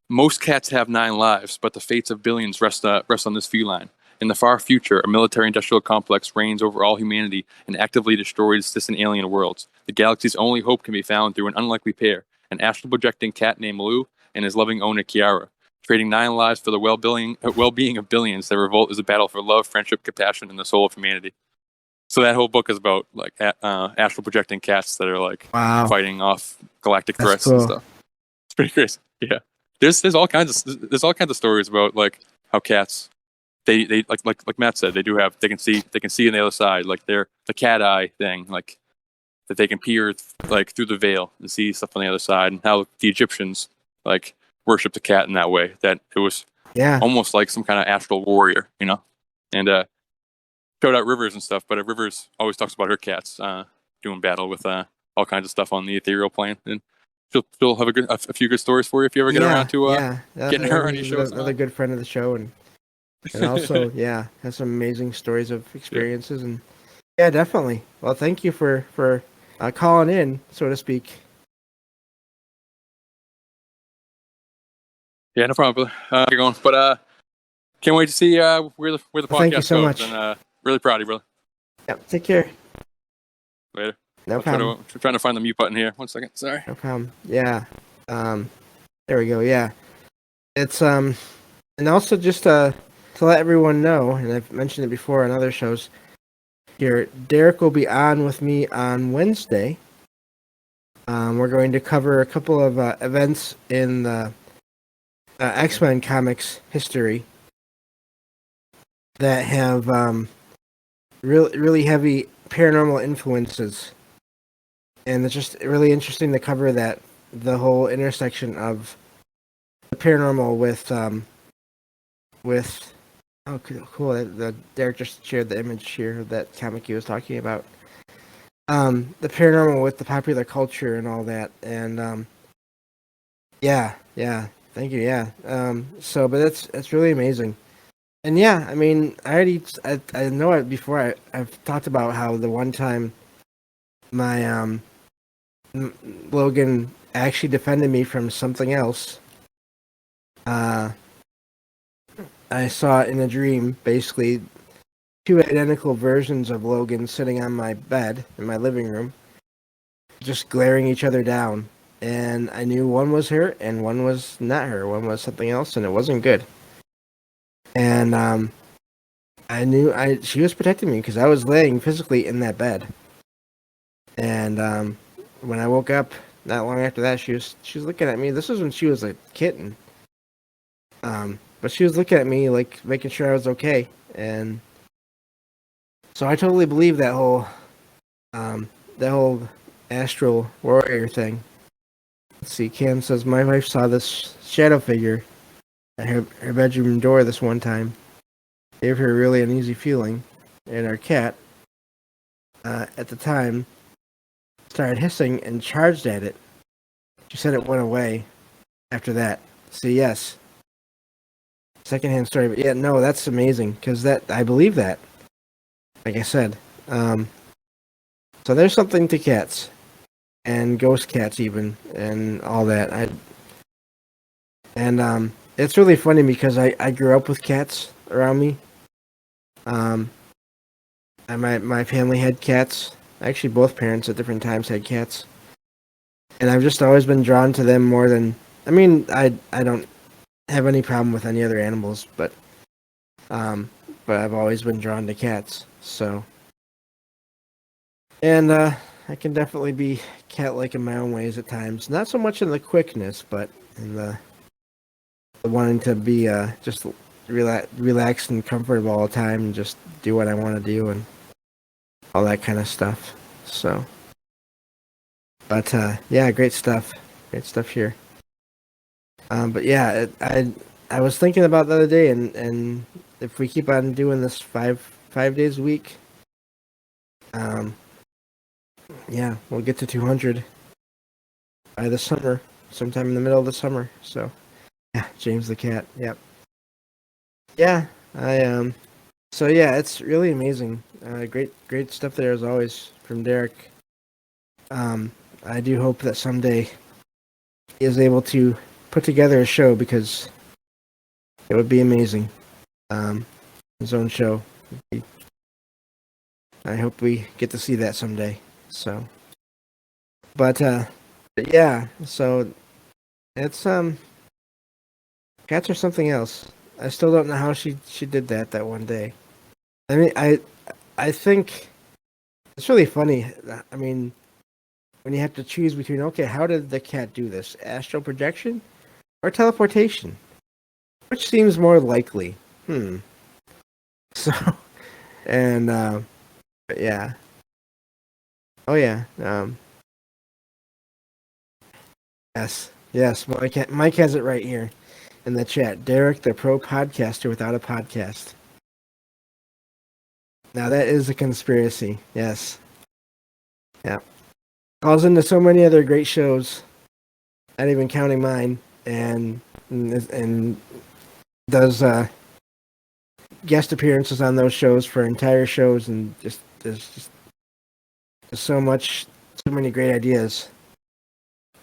Most cats have 9 lives, but the fates of billions rest on this feline. In the far future, a military-industrial complex reigns over all humanity and actively destroys distant alien worlds. The galaxy's only hope can be found through an unlikely pair, an astral-projecting cat named Lou and his loving owner Kiara. Trading 9 lives for the well-being of billions, their revolt is a battle for love, friendship, compassion, and the soul of humanity. So that whole book is about like astral projecting cats that are like Wow. fighting off galactic That's threats cool. and stuff. It's pretty crazy. Yeah, there's all kinds of stories about like how cats they like Matt said, they can see on the other side, like they're the cat eye thing, like that they can peer like through the veil and see stuff on the other side, and how the Egyptians like worshipped the cat in that way, that it was Yeah. almost like some kind of astral warrior, you know. And showed out Rivers and stuff, but Rivers always talks about her cats doing battle with all kinds of stuff on the ethereal plane, and she'll have a few good stories for you if you ever get around to getting her on your show. Another good friend of the show, and also has some amazing stories of experiences, and definitely. Well, thank you for calling in, so to speak. Yeah, no problem, brother. Keep going, but can't wait to see where the podcast Thank you so goes, much. and really proud of you, brother. Yeah, take care. Later. No problem. Trying to find the mute button here. 1 second. Sorry. No problem. Yeah. There we go. Yeah. It's and also just to let everyone know, and I've mentioned it before on other shows here, Derek will be on with me on Wednesday. We're going to cover a couple of events in the X-Men comics history that have really heavy paranormal influences. And it's just really interesting to cover the whole intersection of the paranormal with oh cool. The Derek just shared the image here of that comic he was talking about. The paranormal with the popular culture and all that, and thank you. But it's really amazing, and I mean, I know it before. I've talked about how the one time my Logan actually defended me from something else. I saw in a dream, basically, 2 identical versions of Logan sitting on my bed in my living room, just glaring each other down. And I knew one was her and one was not her. One was something else, and it wasn't good. And I knew she was protecting me because I was laying physically in that bed. And when I woke up, not long after that, she was looking at me. This was when she was a kitten. But she was looking at me, like, making sure I was okay. And so I totally believe that whole astral warrior thing. Let's see, Cam says, my wife saw this shadow figure at her bedroom door this one time. Gave her a really uneasy feeling. And our cat, at the time, started hissing and charged at it. She said it went away after that. So yes. Secondhand story, but no, that's amazing, because I believe that. Like I said. So there's something to cats. And ghost cats even, and all that. It's really funny because I grew up with cats around me. And my family had cats. Actually, both parents at different times had cats. And I've just always been drawn to them more than... I mean, I don't have any problem with any other animals, but I've always been drawn to cats, so... And I can definitely be cat-like in my own ways at times. Not so much in the quickness, but in the wanting to be just relaxed and comfortable all the time and just do what I want to do and all that kind of stuff. So, but great stuff. Great stuff here. But I was thinking about the other day, and if we keep on doing this five days a week, we'll get to 200 by the summer, sometime in the middle of the summer. So, James the cat. Yep. So it's really amazing. Great stuff there as always from Derek. I do hope that someday he is able to put together a show because it would be amazing. His own show. I hope we get to see that someday. So, but yeah. So it's cats are something else. I still don't know how she did that one day. I mean, I think it's really funny. I mean, when you have to choose between, okay, how did the cat do this? Astral projection or teleportation? Which seems more likely? So, and but yeah. Oh yeah. Yes. Mike has it right here in the chat. Derek, the pro podcaster without a podcast. Now that is a conspiracy. Yes. Yeah. Calls into so many other great shows, not even counting mine, and does guest appearances on those shows for entire shows, and there's so many great ideas.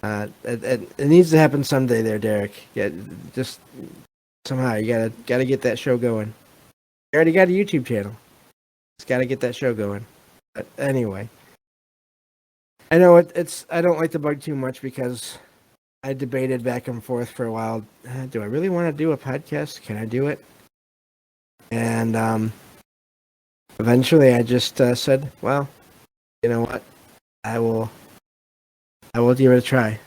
It needs to happen someday, there, Derek. Yeah, just somehow you gotta get that show going. You already got a YouTube channel. Just gotta get that show going. But anyway, I know it's. I don't like to bug too much because I debated back and forth for a while. Do I really want to do a podcast? Can I do it? And eventually, I just said, "Well, you know what? I will give it a try."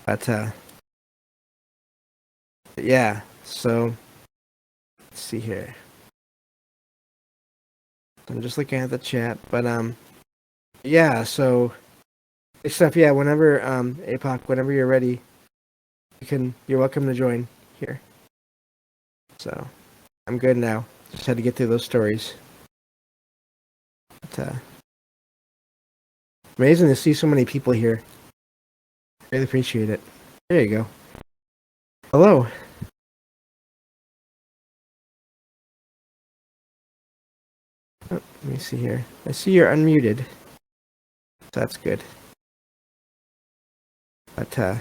But yeah. So let's see here. I'm just looking at the chat, but yeah. So stuff. Yeah. Whenever APOC, whenever you're ready, you're welcome to join here. So I'm good now. Just had to get through those stories. But, amazing to see so many people here. Really appreciate it. There you go. Hello. Oh, let me see here. I see you're unmuted. So that's good. But I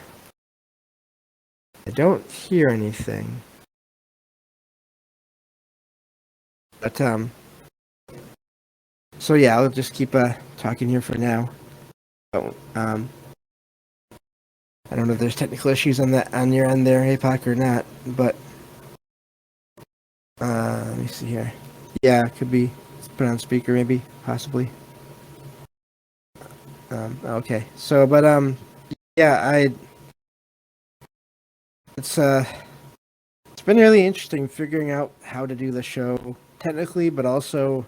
don't hear anything. But so yeah, I'll just keep talking here for now. So, I don't know if there's technical issues on your end there, APOC, or not, but let me see here. Yeah, it could be. Let's put it on speaker, maybe, possibly. Okay. So, but yeah, it's been really interesting figuring out how to do the show technically, but also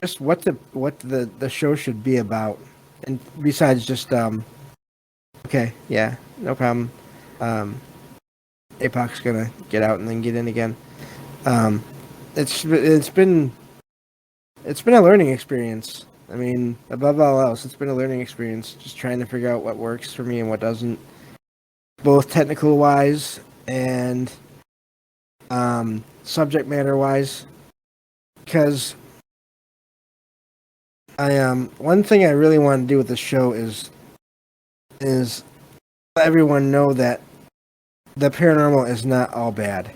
just what the show should be about, and besides just okay, yeah, no problem. APOC's gonna get out and then get in again. It's been a learning experience. I mean, above all else, it's been a learning experience. Just trying to figure out what works for me and what doesn't, both technical wise and subject matter wise. Because one thing I really want to do with the show is let everyone know that the paranormal is not all bad.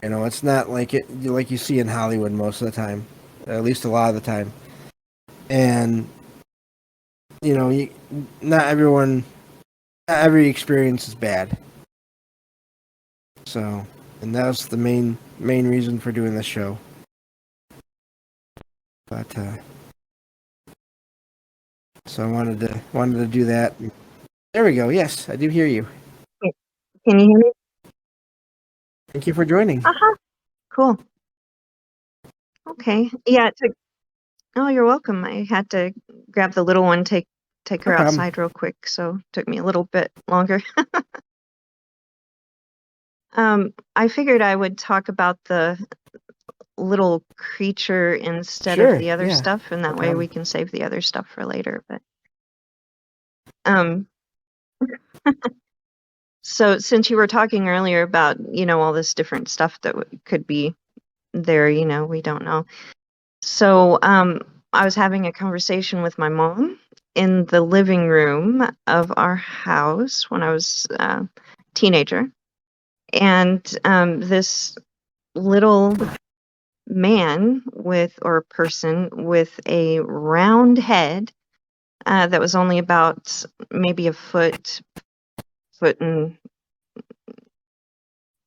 You know, it's not like you see in Hollywood most of the time, at least a lot of the time. And you know, not every experience is bad. So, and that was the main reason for doing the show. But so I wanted to do that. There we go. Yes, I do hear you. Can you hear me? Thank you for joining. Cool. Okay. Yeah. Oh, you're welcome. I had to grab the little one, take her No problem. outside real quick, so it took me a little bit longer. I figured I would talk about the little creature instead Sure, of the other yeah, stuff, and no that way problem. we can save the other stuff for later. But so since you were talking earlier about, all this different stuff that could be there, we don't know. So I was having a conversation with my mom in the living room of our house when I was a teenager. And this little man or person with a round head that was only about maybe a foot and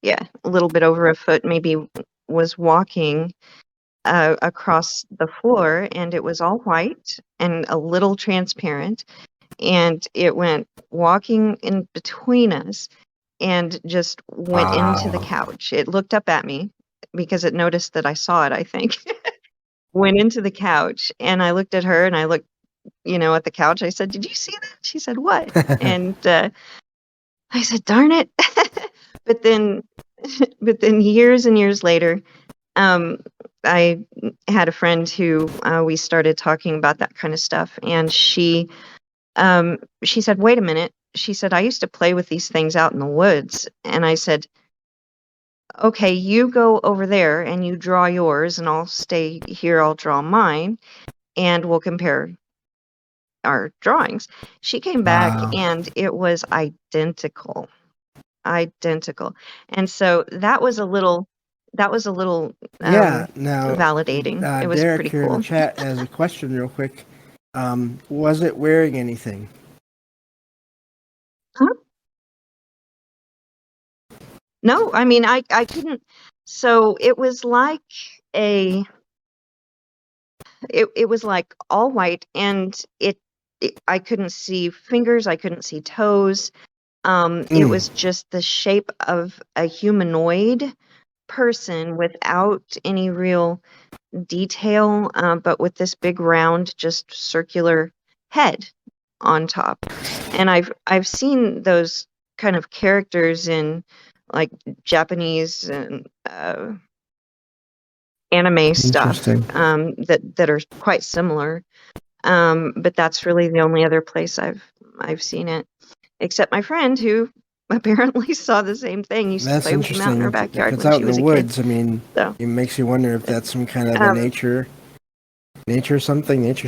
a little bit over a foot, maybe, was walking across the floor, and it was all white and a little transparent, and it went walking in between us and just went into the Wow. couch. It looked up at me because it noticed that I saw it, I think. Went into the couch, and I looked at her, and I looked, at the couch. I said, "Did you see that?" She said, "What?" And I said, "Darn it." But then years and years later, I had a friend who we started talking about that kind of stuff, and she said, "Wait a minute." She said, "I used to play with these things out in the woods." And I said, "Okay, you go over there and you draw yours, and I'll stay here, I'll draw mine, and we'll compare our drawings." She came back Wow. and it was identical. Identical. And so that was a little Yeah. Now, validating. It was Derek pretty here in the cool. chat has a question real quick. Was it wearing anything? Huh? No, I mean, I couldn't. So it was like it was like all white, and I couldn't see fingers, I couldn't see toes. It was just the shape of a humanoid person without any real detail, but with this big round, just circular head on top. And I've seen those kind of characters in like Japanese and anime stuff Interesting. that are quite similar. But that's really the only other place I've seen it, except my friend who apparently saw the same thing. Used to That's play with them out in interesting. her If backyard it's when out she in was the a kid. woods, I mean, So it makes you wonder if that's some kind of a um, nature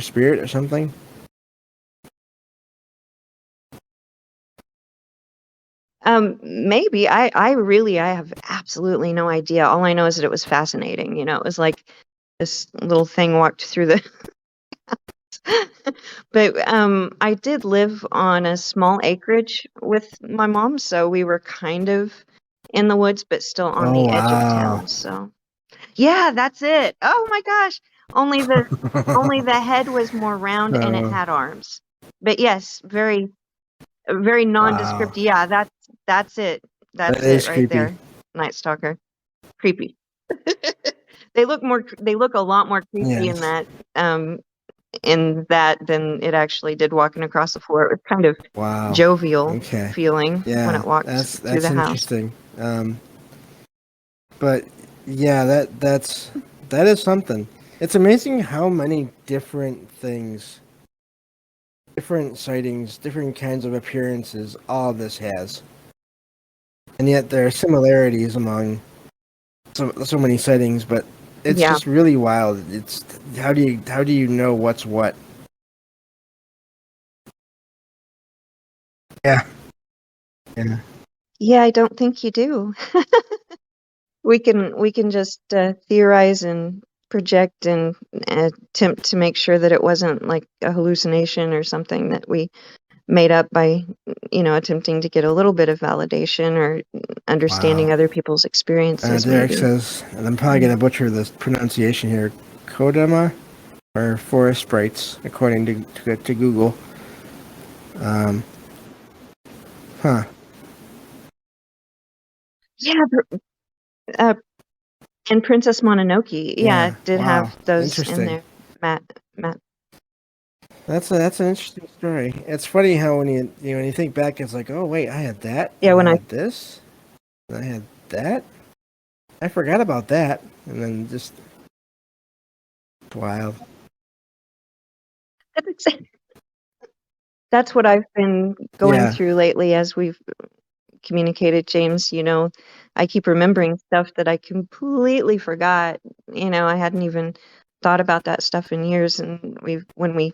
spirit or something. maybe I have absolutely no idea. All I know is that it was fascinating. It was like this little thing walked through the but I did live on a small acreage with my mom, so we were kind of in the woods, but still on Oh the edge of wow. town. So yeah, that's it. Oh my gosh. Only the head was more round and it So, had arms. But yes, very very wow. nondescript. Yeah, that's it. That That's it is right creepy. there. Night Stalker. Creepy. They look a lot more creepy Yes. in that than it actually did walking across the floor. It was kind of Wow. jovial Okay. feeling when Yeah, it walked through that's the house. interesting. But yeah, that is something. It's amazing how many different things, different sightings, different kinds of appearances all of this has. And yet there are similarities among so many sightings, but it's Yeah. just really wild. It's how do you know what's what? Yeah. Yeah. Yeah, I don't think you do. We can just theorize and project and attempt to make sure that it wasn't like a hallucination or something that we made up by attempting to get a little bit of validation or understanding Wow. other people's experiences Derek maybe. says, and I'm probably gonna butcher the pronunciation here, Kodama or forest sprites, according to Google. Um, huh. Yeah, uh, and Princess Mononoke, Yeah. did Wow. have those in Interesting. there. Matt. That's an interesting story. It's funny how when you think back, it's like, oh wait, I had that, Yeah, and I when I had this, and I had that. I forgot about that, and then just wild. that's what I've been going Yeah. through lately as we've communicated, James. I keep remembering stuff that I completely forgot. I hadn't even thought about that stuff in years, and when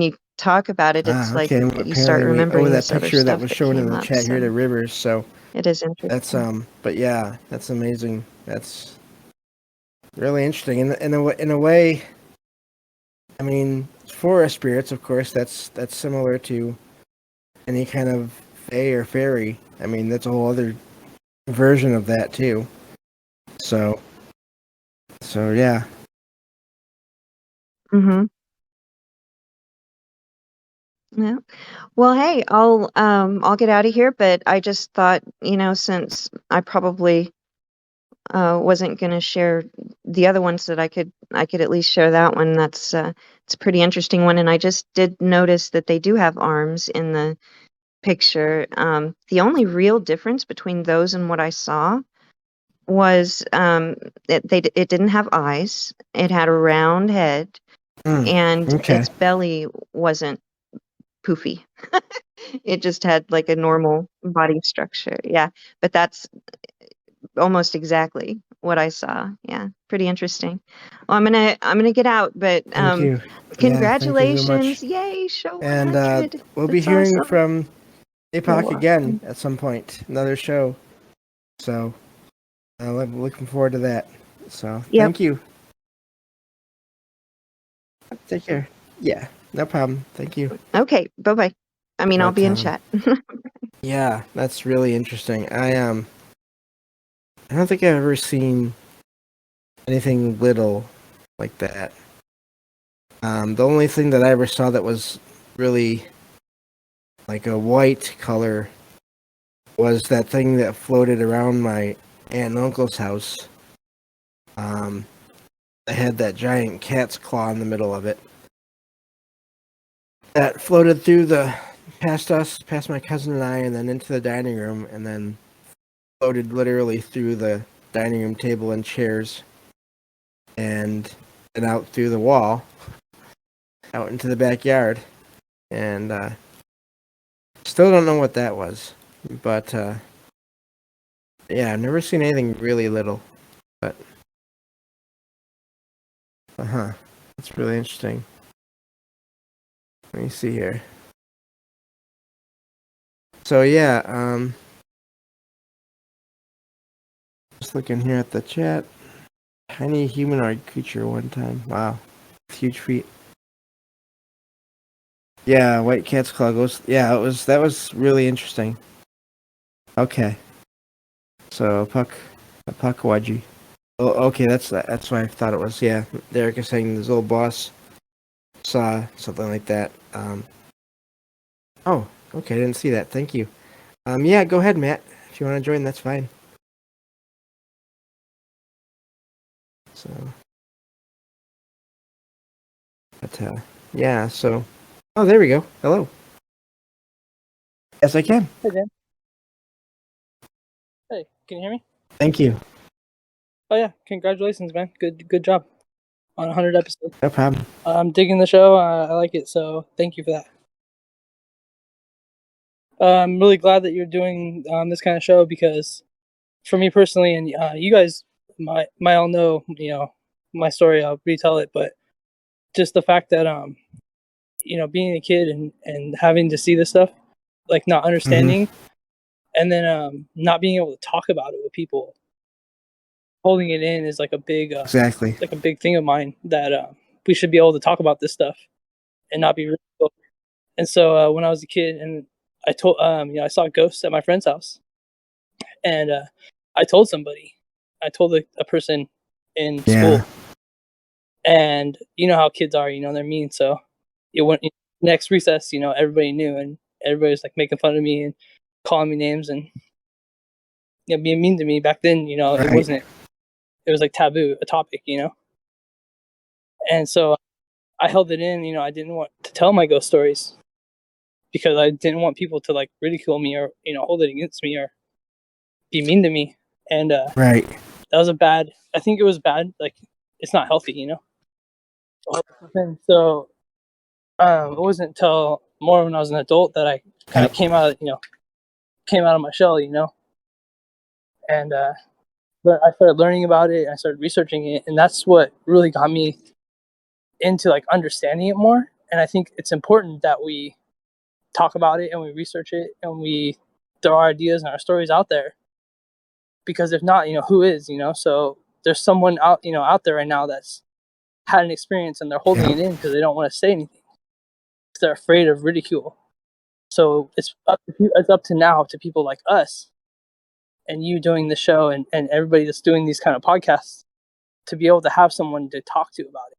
you talk about it, it's like Okay. you start Apparently, remembering that this other picture that stuff was that shown in came the up. chat here, So the rivers. So it is interesting. that's but yeah, that's amazing. That's really interesting. In a way, I mean, forest spirits, of course, that's similar to any kind of fae or fairy. I mean, that's a whole other version of that too. So yeah. Mm-hmm. Yeah. Well, hey, I'll get out of here, but I just thought, since I probably wasn't going to share the other ones, that I could at least share that one. That's it's a pretty interesting one, and I just did notice that they do have arms in the picture. The only real difference between those and what I saw was it didn't have eyes. It had a round head, and Okay. its belly wasn't poofy. It just had like a normal body structure. Yeah, but that's almost exactly what I saw. Yeah, pretty interesting. Well, I'm gonna get out, but Thank you. Yeah, thank you so much. congratulations! Yay, show And 100. we'll be That's hearing awesome. from APOC So again awesome. at some point, another show. So I'm looking forward to that. So Yep. thank you. Take care. Yeah, no problem. Thank you. Okay. Bye bye. I mean, I'll But be in chat. yeah, that's really interesting. I don't think I've ever seen anything little like that. The only thing that I ever saw that was really like a white color was that thing that floated around my aunt and uncle's house. It had that giant cat's claw in the middle of it. That floated through past us, past my cousin and I, and then into the dining room, and then floated literally through the dining room table and chairs, and out through the wall, out into the backyard, and still don't know what that was, but yeah, I've never seen anything really little, but that's really interesting. Let me see here. So yeah, just looking here at the chat. Tiny humanoid creature one time. Wow. Huge feet. Yeah, white cat's claw goes. Yeah, that was really interesting. Okay. So a puck wedgie. Oh, okay, that's why I thought it was. Yeah, Derek is saying this little boss saw something like that. Oh, okay, I didn't see that. Thank you. Yeah, go ahead, Matt. If you want to join, that's fine. So, but yeah. So, oh, there we go. Hello. Yes, I can. Hey, Dan. Hey, can you hear me? Thank you. Oh yeah, congratulations, man. Good job on 100 episodes. No problem. I'm digging the show. I like it, so thank you for that. I'm really glad that you're doing this kind of show because, for me personally, and you guys might all know, my story. I'll retell it, but just the fact that being a kid and having to see this stuff, like not understanding, and then not being able to talk about it with people, holding it in is like a big Exactly. like a big thing of mine that we should be able to talk about this stuff and not be ridiculed. And so when I was a kid and I told I saw ghosts at my friend's house, and I told somebody, I told a person in school, and you know how kids are, they're mean. So it went next recess, everybody knew, and everybody was like making fun of me and calling me names and being mean to me. Back then, it wasn't. It was like taboo, a topic, And so I held it in. I didn't want to tell my ghost stories because I didn't want people to like ridicule me or hold it against me or be mean to me. And Right. that was I think it was bad. Like it's not healthy, And so it wasn't until more when I was an adult that I kind of came out of my shell, and but I started learning about it and I started researching it, and that's what really got me into like understanding it more. And I think it's important that we talk about it and we research it and we throw our ideas and our stories out there, because if not, who is, so there's someone out, out there right now that's had an experience and they're holding it in because they don't want to say anything. They're afraid of ridicule. So it's up to now to people like us and you doing the show and everybody that's doing these kind of podcasts to be able to have someone to talk to about it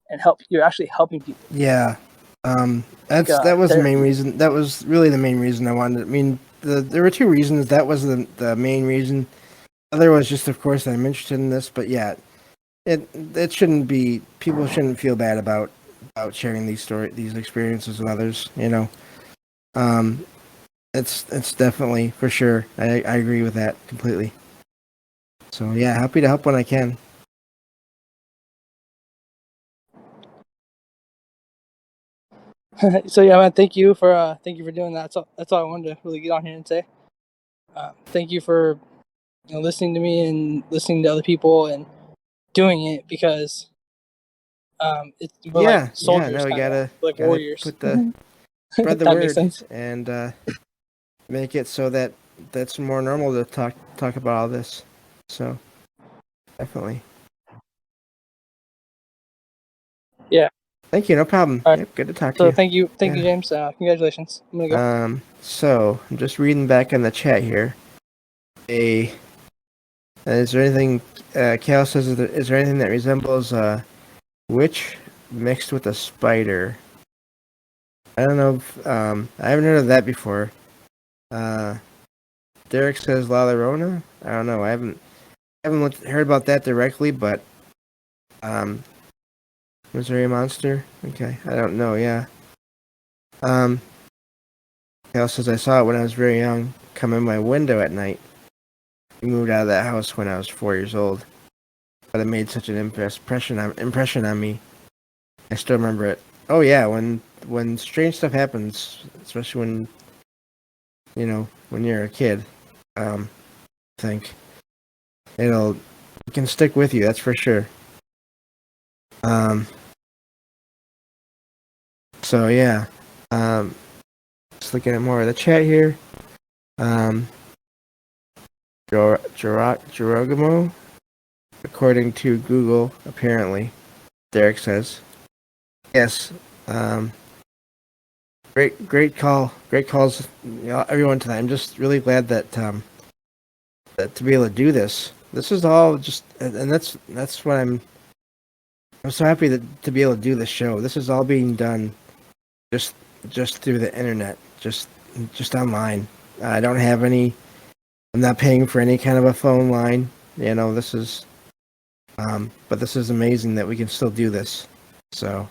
and help. You're actually helping people. Yeah. That was the main reason. That was really the main reason I wanted. I mean, there were two reasons. That was the main reason. The other was just, of course, that I'm interested in this. But yeah, it shouldn't be. People shouldn't feel bad about sharing these experiences with others. It's definitely, for sure. I agree with that completely. So yeah, happy to help when I can. So yeah, man, thank you for doing that. That's all I wanted to really get on here and say. Thank you for listening to me and listening to other people and doing it, because we're like soldiers, we gotta warriors. Spread the That word makes sense. and make it so that that's more normal to talk about all this. So definitely. Yeah. Thank you. No problem. All right. Yep, good to talk to So you. thank you, James. Congratulations. I'm gonna go. So I'm just reading back on the chat here. Is there anything? Cal says, is there anything that resembles a witch mixed with a spider? I don't know. I haven't heard of that before. Derek says La Llorona. I don't know. I haven't heard about that directly, but Missouri Monster. Okay, I don't know. Yeah. Cal says, I saw it when I was very young, come in my window at night. We moved out of that house when I was 4 years old, but it made such an impression on me. I still remember it. Oh yeah, when strange stuff happens, especially when you're a kid, I think it can stick with you. That's for sure. So yeah, just looking at more of the chat here. Geronimo, according to Google, apparently, Derek says. Yes. Great calls, everyone tonight. I'm just really glad that to be able to do this. This is all just, and that's what I'm so happy to be able to do this show. This is all being done just through the internet, just online. I don't have any. I'm not paying for any kind of a phone line. This is, but this is amazing that we can still do this. So,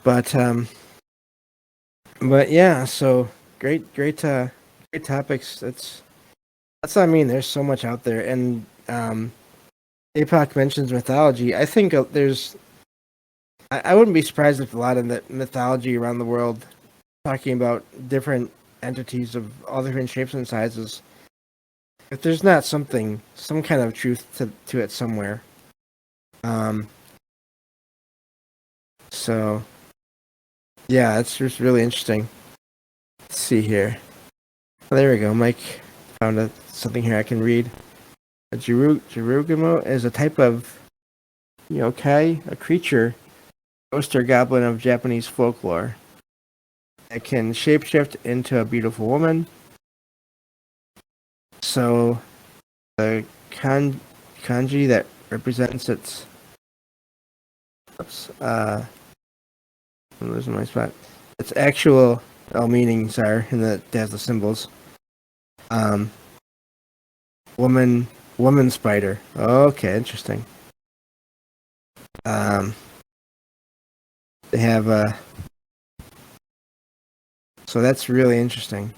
but yeah. So great topics. That's what I mean. There's so much out there, and APOC mentions mythology. I think there's. I wouldn't be surprised if a lot of the mythology around the world, talking about different entities of all different shapes and sizes, if there's not some kind of truth to it somewhere. So yeah, it's just really interesting. Let's see here. Oh, there we go. Mike found something here I can read. A Jirugamo is a type of yokai, a creature, ghost or goblin of Japanese folklore. It can shapeshift into a beautiful woman. So the kanji that represents its I'm losing my spot. Its actual meanings are, and that has the symbols. Woman spider. Okay, interesting. They have so that's really interesting.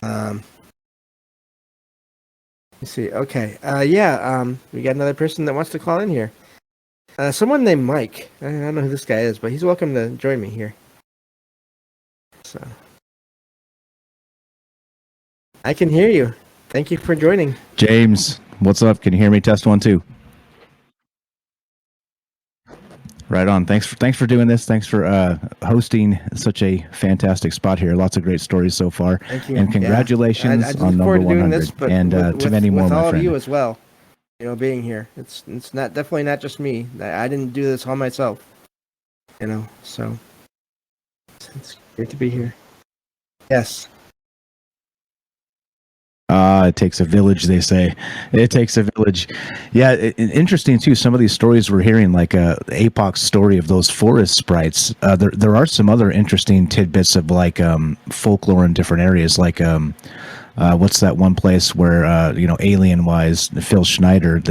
Let's see. Okay. We got another person that wants to call in here. Someone named Mike. I don't know who this guy is, but he's welcome to join me here. So I can hear you. Thank you for joining. James, what's up? Can you hear me? Test 1, 2. Right on. Thanks for doing this. Thanks for hosting such a fantastic spot here. Lots of great stories so far. Thank you. And congratulations I just on look number forward to 100. doing this, but and to many more, with my all friend. of you as well. You know, being here. It's not definitely not just me. I didn't do this all myself. You know, so it's great to be here. Yes. It takes a village, they say. It takes a village. Yeah, interesting too. Some of these stories we're hearing, like APOC's story of those forest sprites. There are some other interesting tidbits of like folklore in different areas. Like what's that one place where alien wise, Phil Schneider,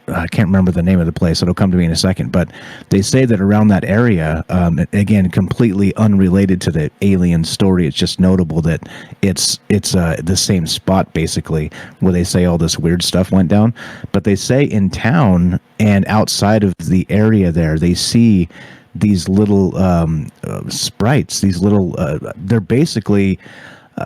I can't remember the name of the place. It'll come to me in a second. But they say that around that area, again, completely unrelated to the alien story. It's just notable that it's the same spot, basically, where they say all this weird stuff went down. But they say in town and outside of the area there, they see these little sprites. These little, they're basically...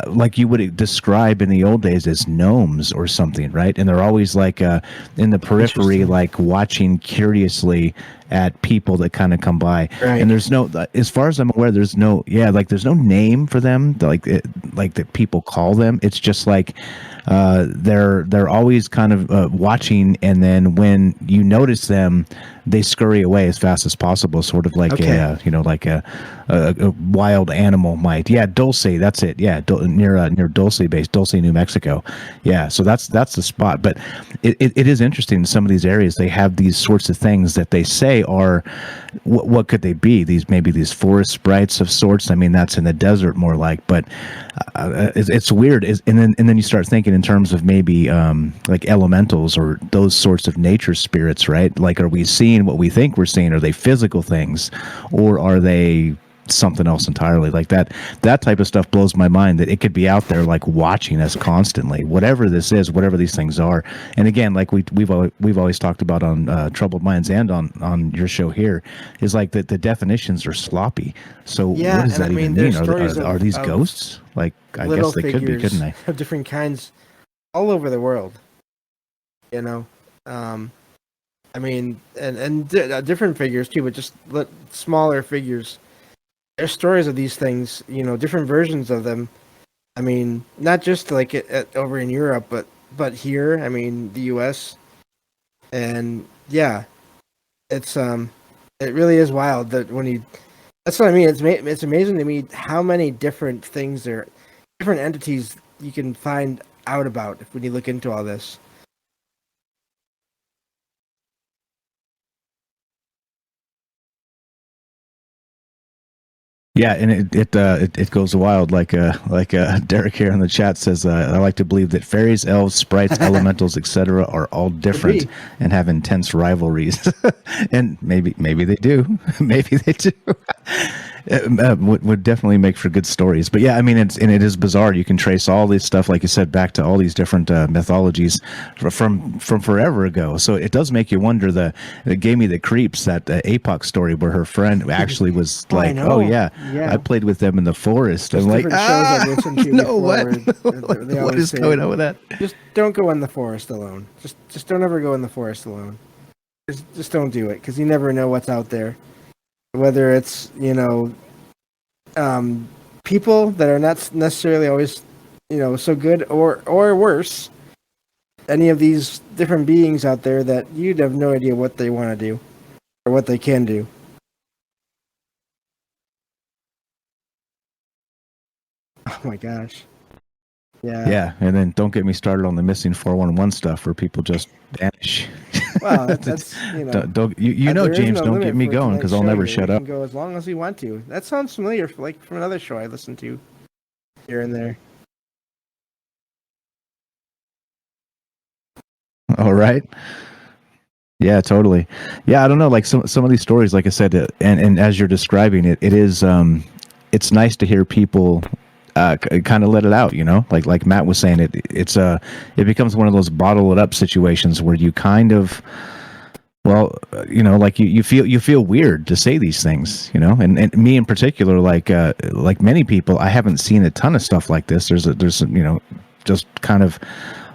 like you would describe in the old days as gnomes or something, right? And they're always like in the periphery, like watching curiously at people that kind of come by. Right. And there's no, as far as I'm aware, there's no name for them, like that people call them. It's just like they're always kind of watching, and then when you notice them, they scurry away as fast as possible, sort of like a wild animal might. Yeah, Dulce, that's it. Yeah, near Dulce base, Dulce, New Mexico. Yeah, so that's the spot. But it is interesting. In some of these areas, they have these sorts of things that they say are what could they be? Maybe these forest sprites of sorts. I mean, that's in the desert more like. But it's weird. And then you start thinking in terms of maybe like elementals or those sorts of nature spirits, right? Like, are we seeing what we think we're seeing? Are they physical things, or are they something else entirely? Like that type of stuff blows my mind, that it could be out there like watching us constantly, whatever this is, whatever these things are. And again, like we've always talked about on Troubled Minds and on your show here, is like that the definitions are sloppy. So what does that even mean? Are these ghosts? Like, I guess they could be, couldn't they? Of different kinds all over the world, you know. I mean, and different figures too, but just smaller figures. There's stories of these things, you know, different versions of them. I mean, not just like over in Europe, but here. I mean, the U.S. And yeah, it's it really is wild that when you. That's what I mean. It's amazing to me how many different things different entities you can find out about when you look into all this. Yeah, and it goes wild. Like Derek here in the chat says, I like to believe that fairies, elves, sprites, elementals, etc. are all different and have intense rivalries. And maybe they do. Maybe they do. Would definitely make for good stories. But yeah, I mean, it is bizarre. You can trace all this stuff, like you said, back to all these different mythologies from forever ago. So it does make you wonder. It gave me the creeps, that APOC story where her friend actually was like, "Oh yeah, I played with them in the forest." I'm like, no, what? What is going on with that? Just don't go in the forest alone. Just don't ever go in the forest alone. Just don't do it, because you never know what's out there. Whether it's, you know, people that are not necessarily always, you know, so good or worse. Any of these different beings out there that you'd have no idea what they want to do or what they can do. Oh my gosh. Yeah. Yeah, and then don't get me started on the missing 411 stuff where people just vanish. Well, that's you know. James, don't get me going, because I'll never shut up. You can go as long as you want to. That sounds familiar, like from another show I listened to here and there. All right. Yeah, totally. Yeah, I don't know. Like some of these stories, like I said, and as you're describing it, it is. It's nice to hear people kind of let it out, you know, like Matt was saying, it becomes one of those bottle it up situations where you kind of, well, you know, like you feel weird to say these things, you know, and me in particular, like many people, I haven't seen a ton of stuff like this. There's you know, just kind of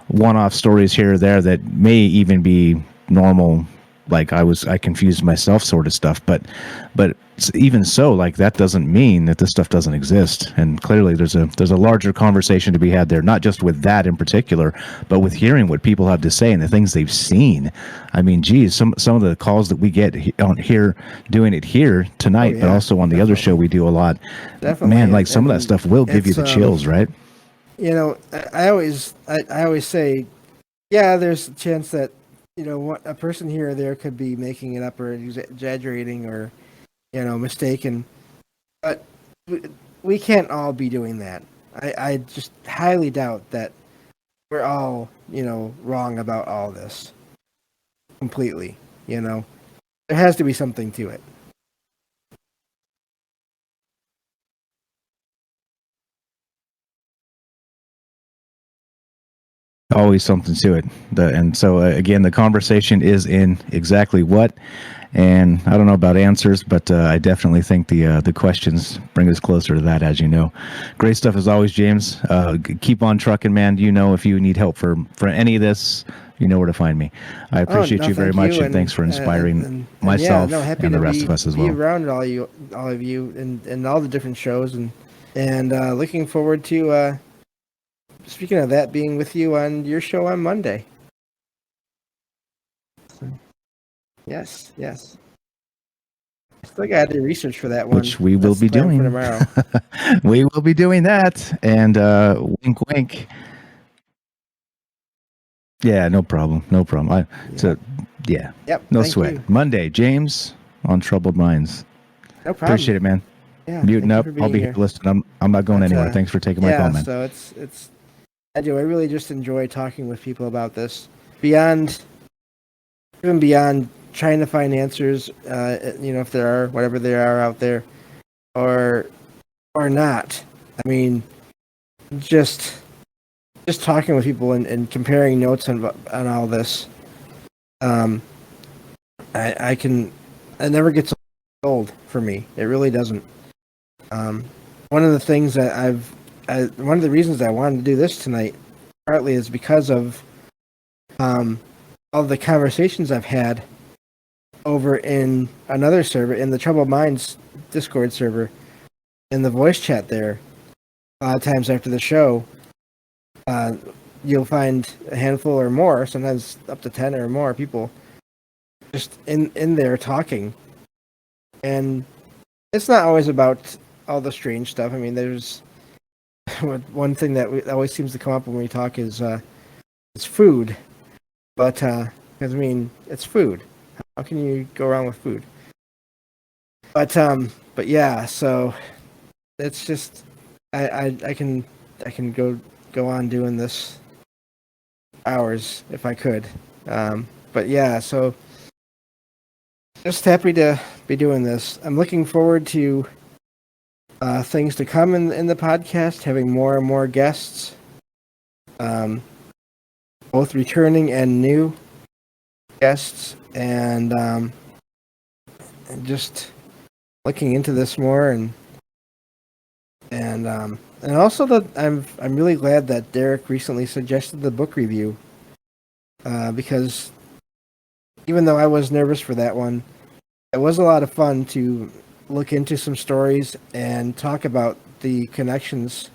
one-off stories here or there that may even be normal like I confused myself sort of stuff. But even so, like that doesn't mean that this stuff doesn't exist. And clearly there's a larger conversation to be had there, not just with that in particular, but with hearing what people have to say and the things they've seen. I mean, geez, some of the calls that we get on here, doing it here tonight, but also on the other show we do a lot. Definitely. Man, like some of that stuff will give you the chills, right? You know, I always say, yeah, there's a chance that, you know, what a person here or there could be making it up or exaggerating or, you know, mistaken, but we can't all be doing that. I just highly doubt that we're all, you know, wrong about all this completely. You know, there has to be something to it. Always something to it. And so, again, the conversation is in exactly what. And I don't know about answers, but I definitely think the questions bring us closer to that, as you know. Great stuff as always, James. Keep on trucking, man. You know, if you need help for any of this, you know where to find me. I appreciate you very much, and thanks for inspiring myself and the rest of us as well. Be around all of you, and all the different shows, and looking forward to. Speaking of that, being with you on your show on Monday. Yes. I still got to do research for that one. Which we will be doing. For tomorrow. We will be doing that. And wink, wink. Yeah, no problem. Yeah. Yep. No sweat. You. Monday, James on Troubled Minds. No problem. Appreciate it, man. Yeah. Muting up. I'll be here listening. I'm not going anywhere. Thanks for taking my call, man. So it's. I do. I really just enjoy talking with people about this. Even beyond trying to find answers, you know, if there are, whatever there are out there, or not. I mean, just talking with people and comparing notes on all this. It never gets old for me. It really doesn't. One of the things that one of the reasons I wanted to do this tonight, partly, is because of all the conversations I've had over in another server, in the Troubled Minds Discord server, in the voice chat there. A lot of times after the show, you'll find a handful or more, sometimes up to 10 or more people just in there talking. And it's not always about all the strange stuff. I mean, there's one thing that always seems to come up when we talk is food. But, because, I mean, it's food. How can you go wrong with food? But yeah, so it's just, I can go on doing this hours if I could. But yeah, so just happy to be doing this. I'm looking forward to things to come in the podcast, having more and more guests, both returning and new guests, and just looking into this more, and also that I'm really glad that Derek recently suggested the book review, because even though I was nervous for that one, it was a lot of fun to look into some stories and talk about the connections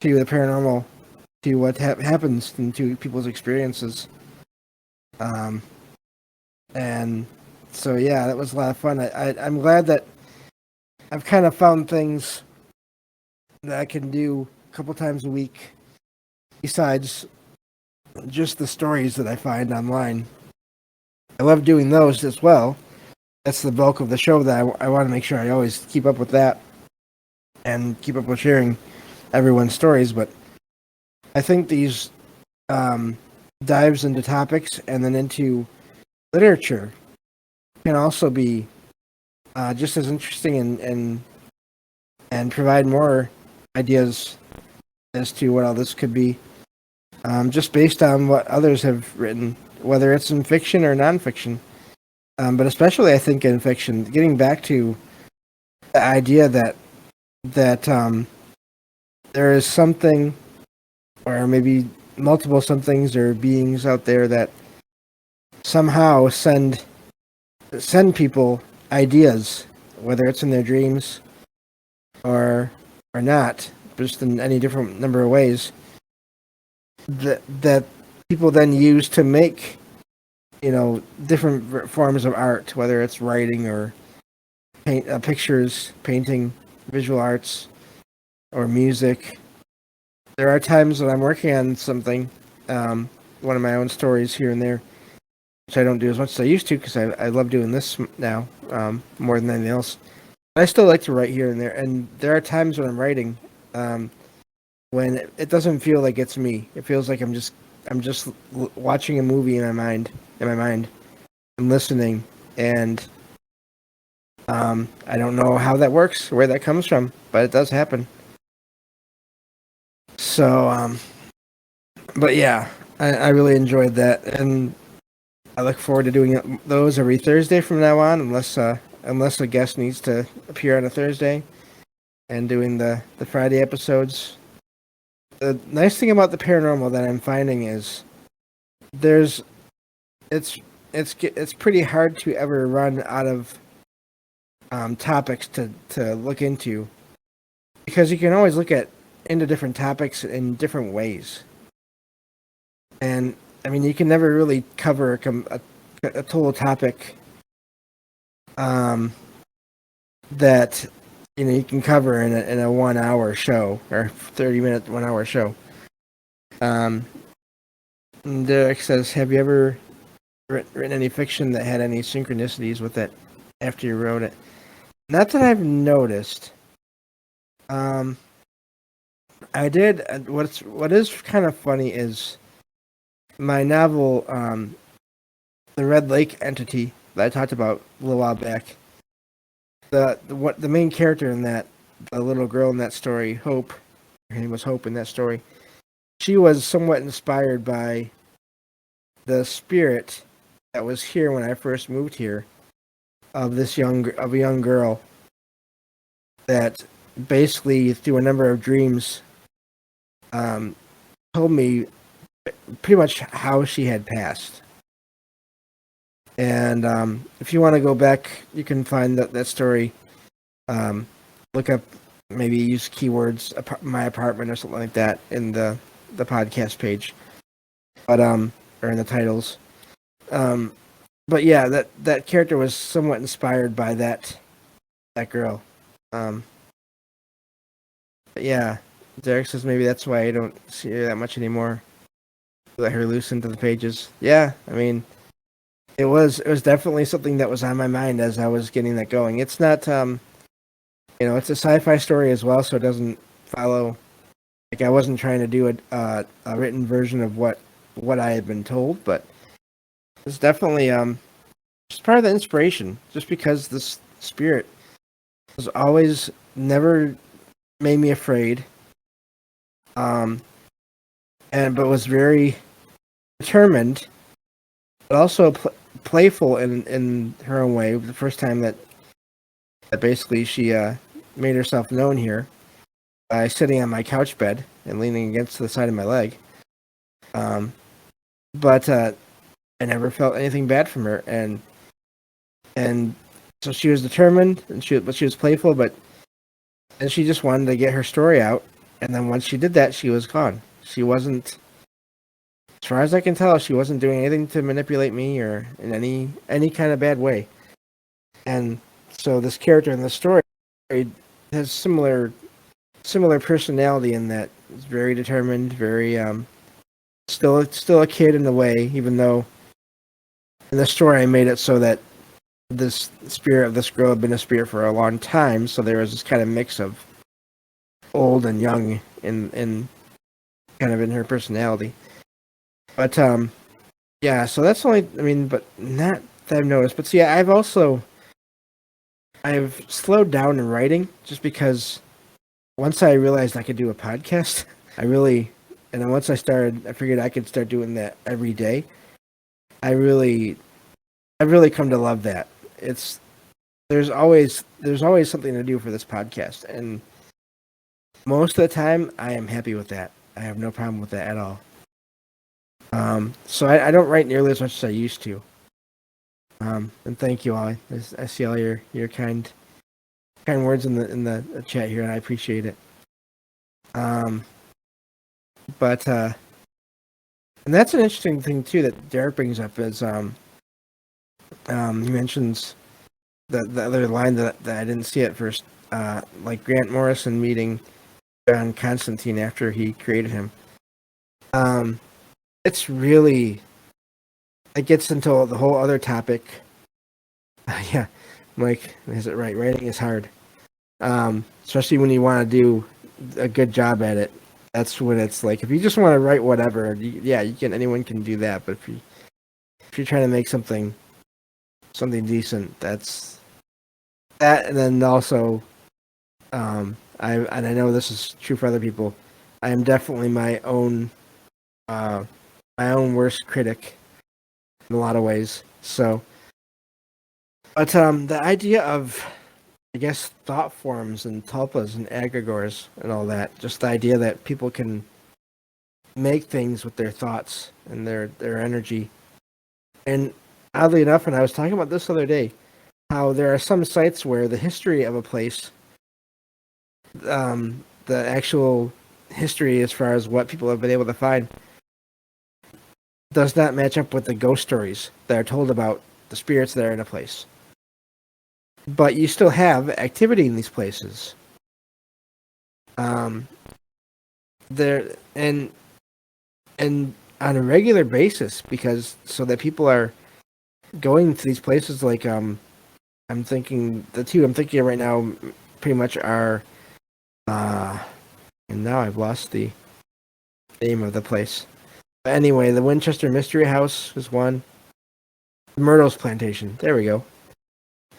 to the paranormal, to what happens to people's experiences. And so, yeah, that was a lot of fun. I'm glad that I've kind of found things that I can do a couple times a week besides just the stories that I find online. I love doing those as well. That's the bulk of the show that I want to make sure I always keep up with that and keep up with sharing everyone's stories. But I think these dives into topics and then into literature can also be just as interesting and provide more ideas as to what all this could be, just based on what others have written, whether it's in fiction or nonfiction. But especially, I think, in fiction, getting back to the idea that there is something, or maybe multiple somethings or beings out there that somehow send people ideas, whether it's in their dreams or not, just in any different number of ways that people then use to make, different forms of art, whether it's writing or pictures, painting, visual arts, or music. There are times when I'm working on something, one of my own stories here and there, which I don't do as much as I used to because I love doing this now more than anything else. But I still like to write here and there, and there are times when I'm writing when it doesn't feel like it's me. It feels like I'm just watching a movie in my mind. I'm listening, and I don't know how that works, where that comes from, but it does happen. So, but yeah, I really enjoyed that, and I look forward to doing those every Thursday from now on, unless a guest needs to appear on a Thursday, and doing the Friday episodes. The nice thing about the paranormal that I'm finding is it's pretty hard to ever run out of topics to look into, because you can always look into different topics in different ways. And I mean, you can never really cover a total topic that you can cover in a 1 hour show or 30-minute 1 hour show. Derek says, have you ever written any fiction that had any synchronicities with it after you wrote it? Not that I've noticed. I did. What is kind of funny is my novel, The Red Lake Entity, that I talked about a little while back. The main character in that, the little girl in that story, Hope, her name was Hope in that story. She was somewhat inspired by the spirit that was here when I first moved here, of a young girl that basically through a number of dreams told me pretty much how she had passed. And if you want to go back, you can find that story. Look up, maybe use keywords my apartment or something like that in the podcast page, but or in the titles. But yeah, that character was somewhat inspired by that girl. But yeah, Derek says maybe that's why I don't see her that much anymore. Let her loose into the pages. Yeah, I mean, it was definitely something that was on my mind as I was getting that going. It's not, it's a sci-fi story as well, so it doesn't follow. Like, I wasn't trying to do a written version of what I had been told, but it's definitely just part of the inspiration. Just because this spirit was always never made me afraid, but was very determined, but also playful in her own way. The first time that basically she made herself known here by sitting on my couch bed and leaning against the side of my leg. But I never felt anything bad from her, and so she was determined, but she was playful, and she just wanted to get her story out. And then once she did that, she was gone. She wasn't, as far as I can tell, she wasn't doing anything to manipulate me or in any kind of bad way. And so this character in the story has similar personality in that it's very determined, very still a kid in a way, even though in the story I made it so that this spirit of this girl had been a spirit for a long time, so there was this kind of mix of old and young in kind of in her personality. But yeah, so that's only, but not that I've noticed. But see, I've slowed down in writing just because once I realized I could do a podcast, and then once I figured I could start doing that every day. I've really come to love that. There's always something to do for this podcast, and most of the time I am happy with that. I have no problem with that at all. So I don't write nearly as much as I used to. And thank you all. I see all your kind words in the chat here, and I appreciate it. But and that's an interesting thing too that Derek brings up is he mentions the other line that I didn't see at first, like Grant Morrison meeting John Constantine after he created him. It's really, it gets into the whole other topic. Yeah, Mike has it right. Writing is hard, especially when you want to do a good job at it. That's when it's like, if you just want to write whatever, you can. Anyone can do that. But if you're trying to make something decent, that's that. And then also, I know this is true for other people. I am definitely my own worst critic in a lot of ways. So, but the idea of, I guess, thought forms and tulpas and egregores and all that, just the idea that people can make things with their thoughts and their energy. And oddly enough, and I was talking about this the other day, how there are some sites where the history of a place, the actual history as far as what people have been able to find, does not match up with the ghost stories that are told about the spirits that are in a place. But you still have activity in these places. There and on a regular basis, because so that people are going to these places. Like I'm thinking the two I'm thinking of right now pretty much are and now I've lost the name of the place. But anyway, the Winchester Mystery House was one. The Myrtle's Plantation. There we go.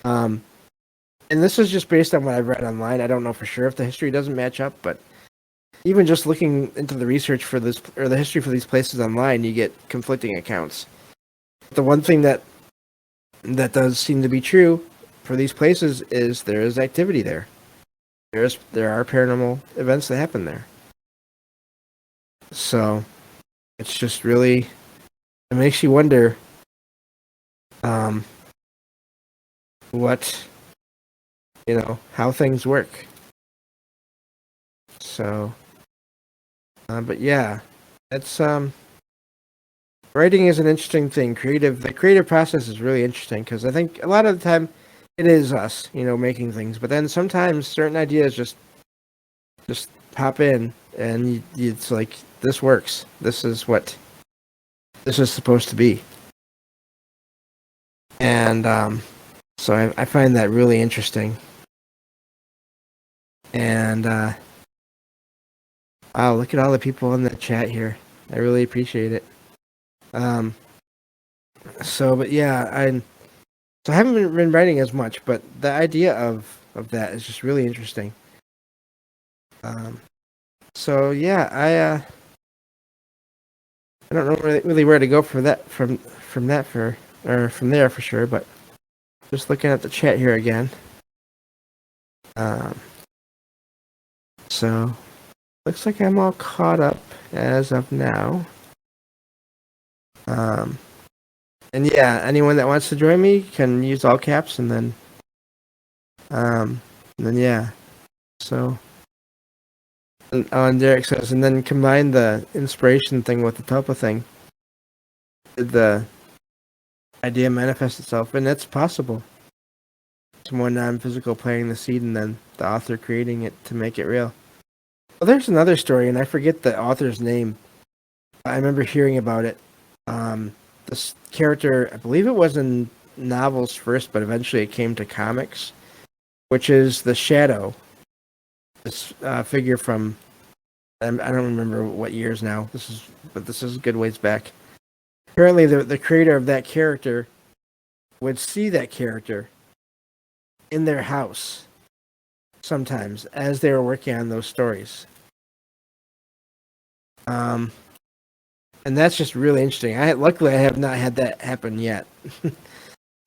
And this is just based on what I've read online. I don't know for sure if the history doesn't match up, but even just looking into the research for this, or the history for these places online, you get conflicting accounts. The one thing that does seem to be true for these places is there is activity there. There are paranormal events that happen there. So it's just really, it makes you wonder what, how things work. So, but yeah, it's writing is an interesting thing. The creative process is really interesting, because I think a lot of the time it is us, making things. But then sometimes certain ideas just pop in, and it's like, this works. This is what this is supposed to be. And so I find that really interesting. And wow, look at all the people in the chat here. I really appreciate it. But yeah, I haven't been writing as much, but the idea of that is just really interesting. So yeah, I don't know really where to go for that from there for sure, but just looking at the chat here again. So looks like I'm all caught up as of now. And yeah, anyone that wants to join me can use all caps, and then yeah. So, and Derek says, and then combine the inspiration thing with the tulpa thing. Did the idea manifest itself? And that's possible. Someone non-physical planting the seed, and then the author creating it to make it real. Well, there's another story, and I forget the author's name. I remember hearing about it. This character, I believe it was in novels first, but eventually it came to comics, which is the Shadow. This figure from, I don't remember what years now. This is a good ways back. Apparently, the creator of that character would see that character in their house sometimes as they were working on those stories. And that's just really interesting. Luckily I have not had that happen yet.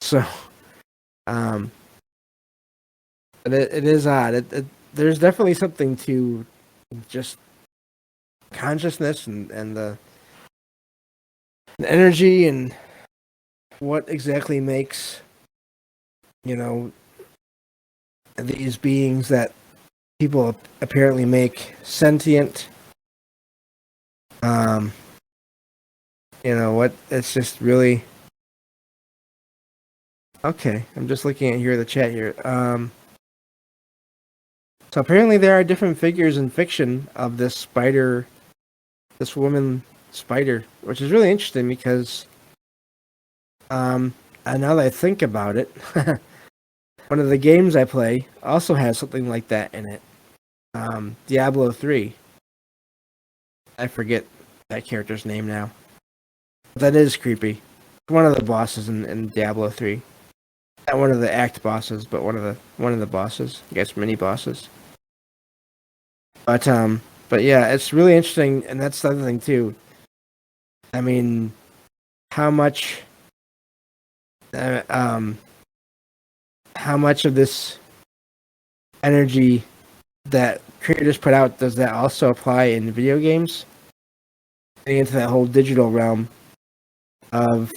So, but it is odd. There's definitely something to just consciousness and the energy and what exactly makes, you know, these beings that people apparently make sentient. You know what? It's just really okay. I'm just looking at here the chat here. So apparently there are different figures in fiction of this spider, this woman spider, which is really interesting because, and now that I think about it, one of the games I play also has something like that in it. Diablo 3. I forget that character's name now. But that is creepy. One of the bosses in Diablo 3. Not one of the act bosses, but one of the bosses. I guess mini bosses. But yeah, it's really interesting, and that's the other thing too. I mean, how much of this energy that creators put out does that also apply in video games? Getting into that whole digital realm of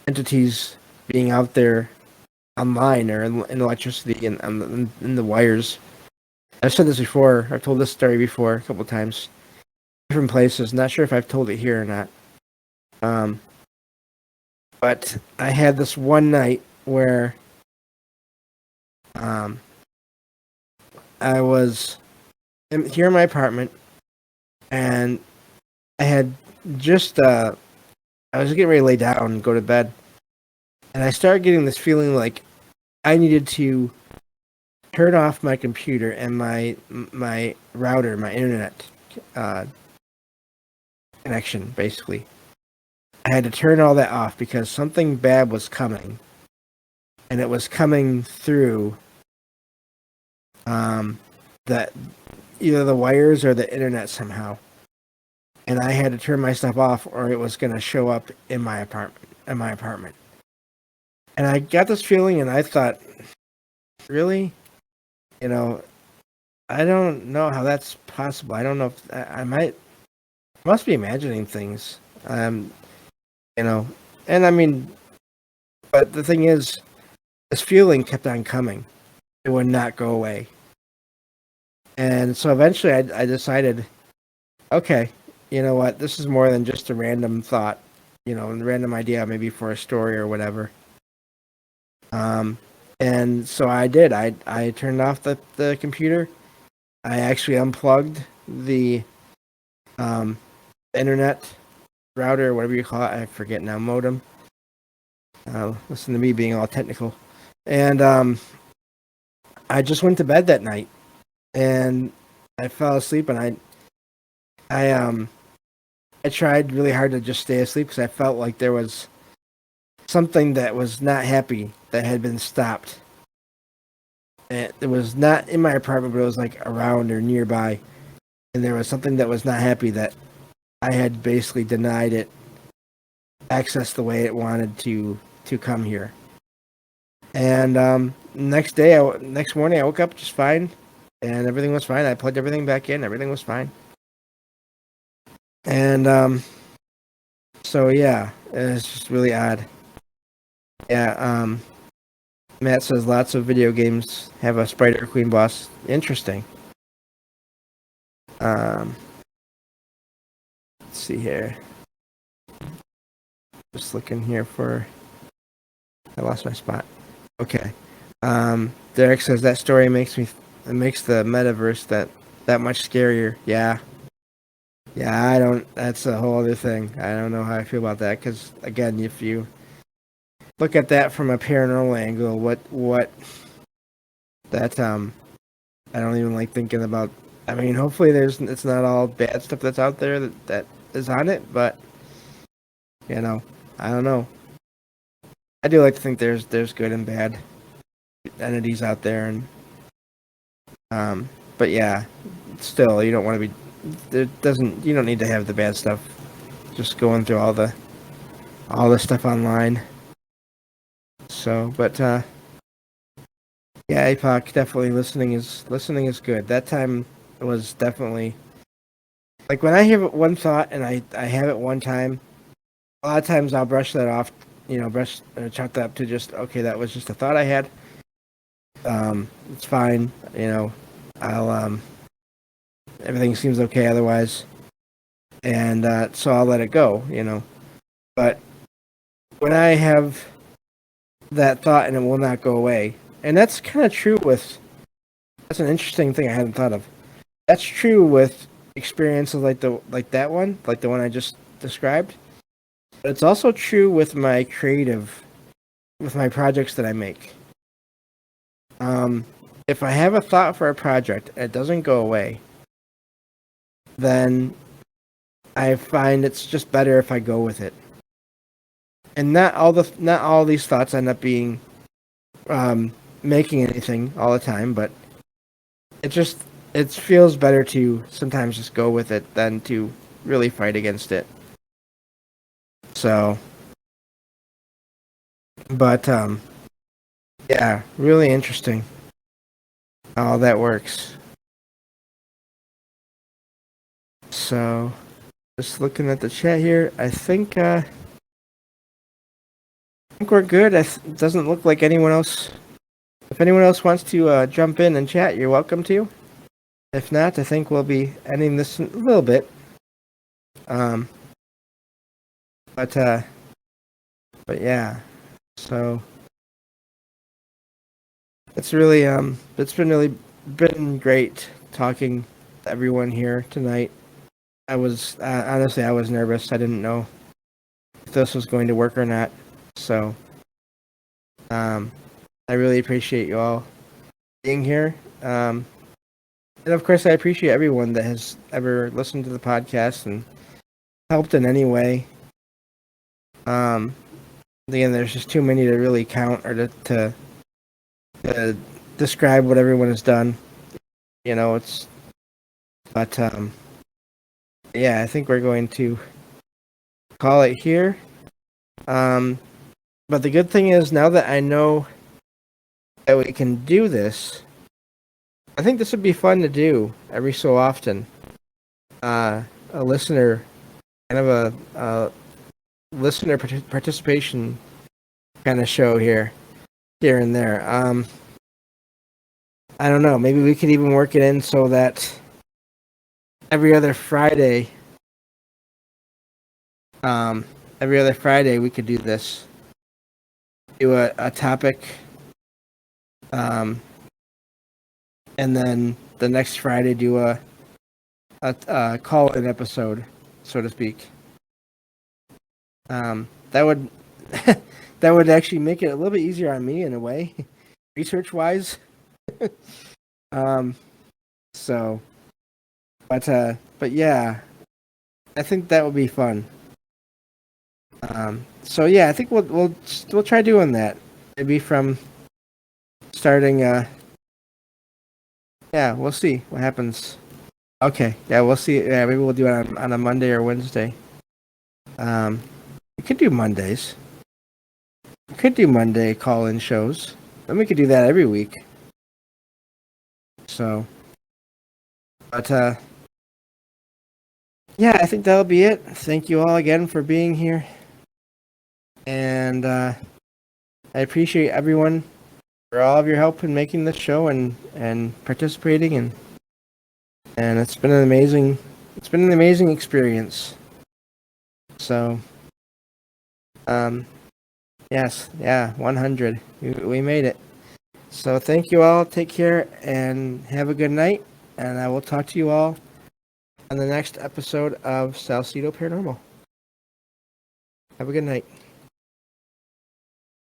entities being out there online or in electricity and in the wires. I've said this before. I've told this story before a couple times, different places. Not sure if I've told it here or not. But I had this one night where I was here in my apartment, and I had just I was getting ready to lay down and go to bed, and I started getting this feeling like I needed to turn off my computer and my router, my internet connection, basically. I had to turn all that off because something bad was coming, and it was coming through that either the wires or the internet somehow. And I had to turn my stuff off, or it was going to show up in my apartment. And I got this feeling, and I thought, really, you know, I don't know how that's possible. I don't know if I must be imagining things. You know, and I mean, but the thing is, this feeling kept on coming. It would not go away. And so eventually I decided, okay, you know what? This is more than just a random thought, a random idea maybe for a story or whatever. And so I did. I turned off the computer. I actually unplugged the internet router, whatever you call it. I forget now, modem. Listen to me being all technical. And I just went to bed that night, and I fell asleep, and I tried really hard to just stay asleep because I felt like there was something that was not happy that had been stopped. And it was not in my apartment, but it was like around or nearby, and there was something that was not happy that I had basically denied it access the way it wanted to come here. And next morning, I woke up just fine, and everything was fine. I plugged everything back in. Everything was fine. And so yeah, it's just really odd. Yeah. Matt says lots of video games have a Spider Queen boss. Interesting. Let's see here. Just looking here for. I lost my spot. Okay. Derek says that story makes the metaverse that much scarier. Yeah. Yeah, that's a whole other thing. I don't know how I feel about that, because again, if you look at that from a paranormal angle, what that I don't even like thinking about. I mean, hopefully it's not all bad stuff that's out there that is on it, but I don't know. I do like to think there's good and bad entities out there, and but yeah, still you don't want to be. You don't need to have the bad stuff just going through all the stuff online. So, but yeah, APOC, definitely listening is good. That time was definitely like when I have one thought and I have it one time, a lot of times I'll brush that off, chalk that up to just, okay, that was just a thought I had. It's fine, I'll, everything seems okay otherwise. And so I'll let it go, But when I have that thought and it will not go away, and that's kind of true with, that's an interesting thing I hadn't thought of. That's true with experiences like that one, like the one I just described. But it's also true with my projects that I make. If I have a thought for a project and it doesn't go away, then I find it's just better if I go with it. And not all these thoughts end up being making anything all the time, but it feels better to sometimes just go with it than to really fight against it. So, but yeah, really interesting how that works. So, just looking at the chat here, I think we're good. It doesn't look like anyone else. If anyone else wants to jump in and chat, you're welcome to. If not, I think we'll be ending this in a little bit. But yeah, so it's really been great talking to everyone here tonight. I was honestly I was nervous. I didn't know if this was going to work or not. So I really appreciate you all being here. And of course I appreciate everyone that has ever listened to the podcast and helped in any way. Again, there's just too many to really count or to describe what everyone has done. Yeah, I think we're going to call it here. But the good thing is, now that I know that we can do this, I think this would be fun to do every so often. A listener, kind of a listener participation kind of show here and there. I don't know. Maybe we could even work it in so that every other Friday we could do this. Do a topic, and then the next Friday do a call-in episode, so to speak. That would that would actually make it a little bit easier on me in a way, research-wise. So, but yeah, I think that would be fun. So yeah, I think we'll try doing that. Maybe from starting. Yeah, we'll see what happens. Okay, yeah, we'll see. Yeah, maybe we'll do it on a Monday or Wednesday. We could do Mondays. We could do Monday call-in shows. Then we could do that every week. So, but yeah, I think that'll be it. Thank you all again for being here. And I appreciate everyone for all of your help in making this show and participating, and it's been an amazing experience. So yes, yeah, 100. We made it. So thank you all. Take care and have a good night, and I will talk to you all on the next episode of Salcedo Paranormal. Have a good night.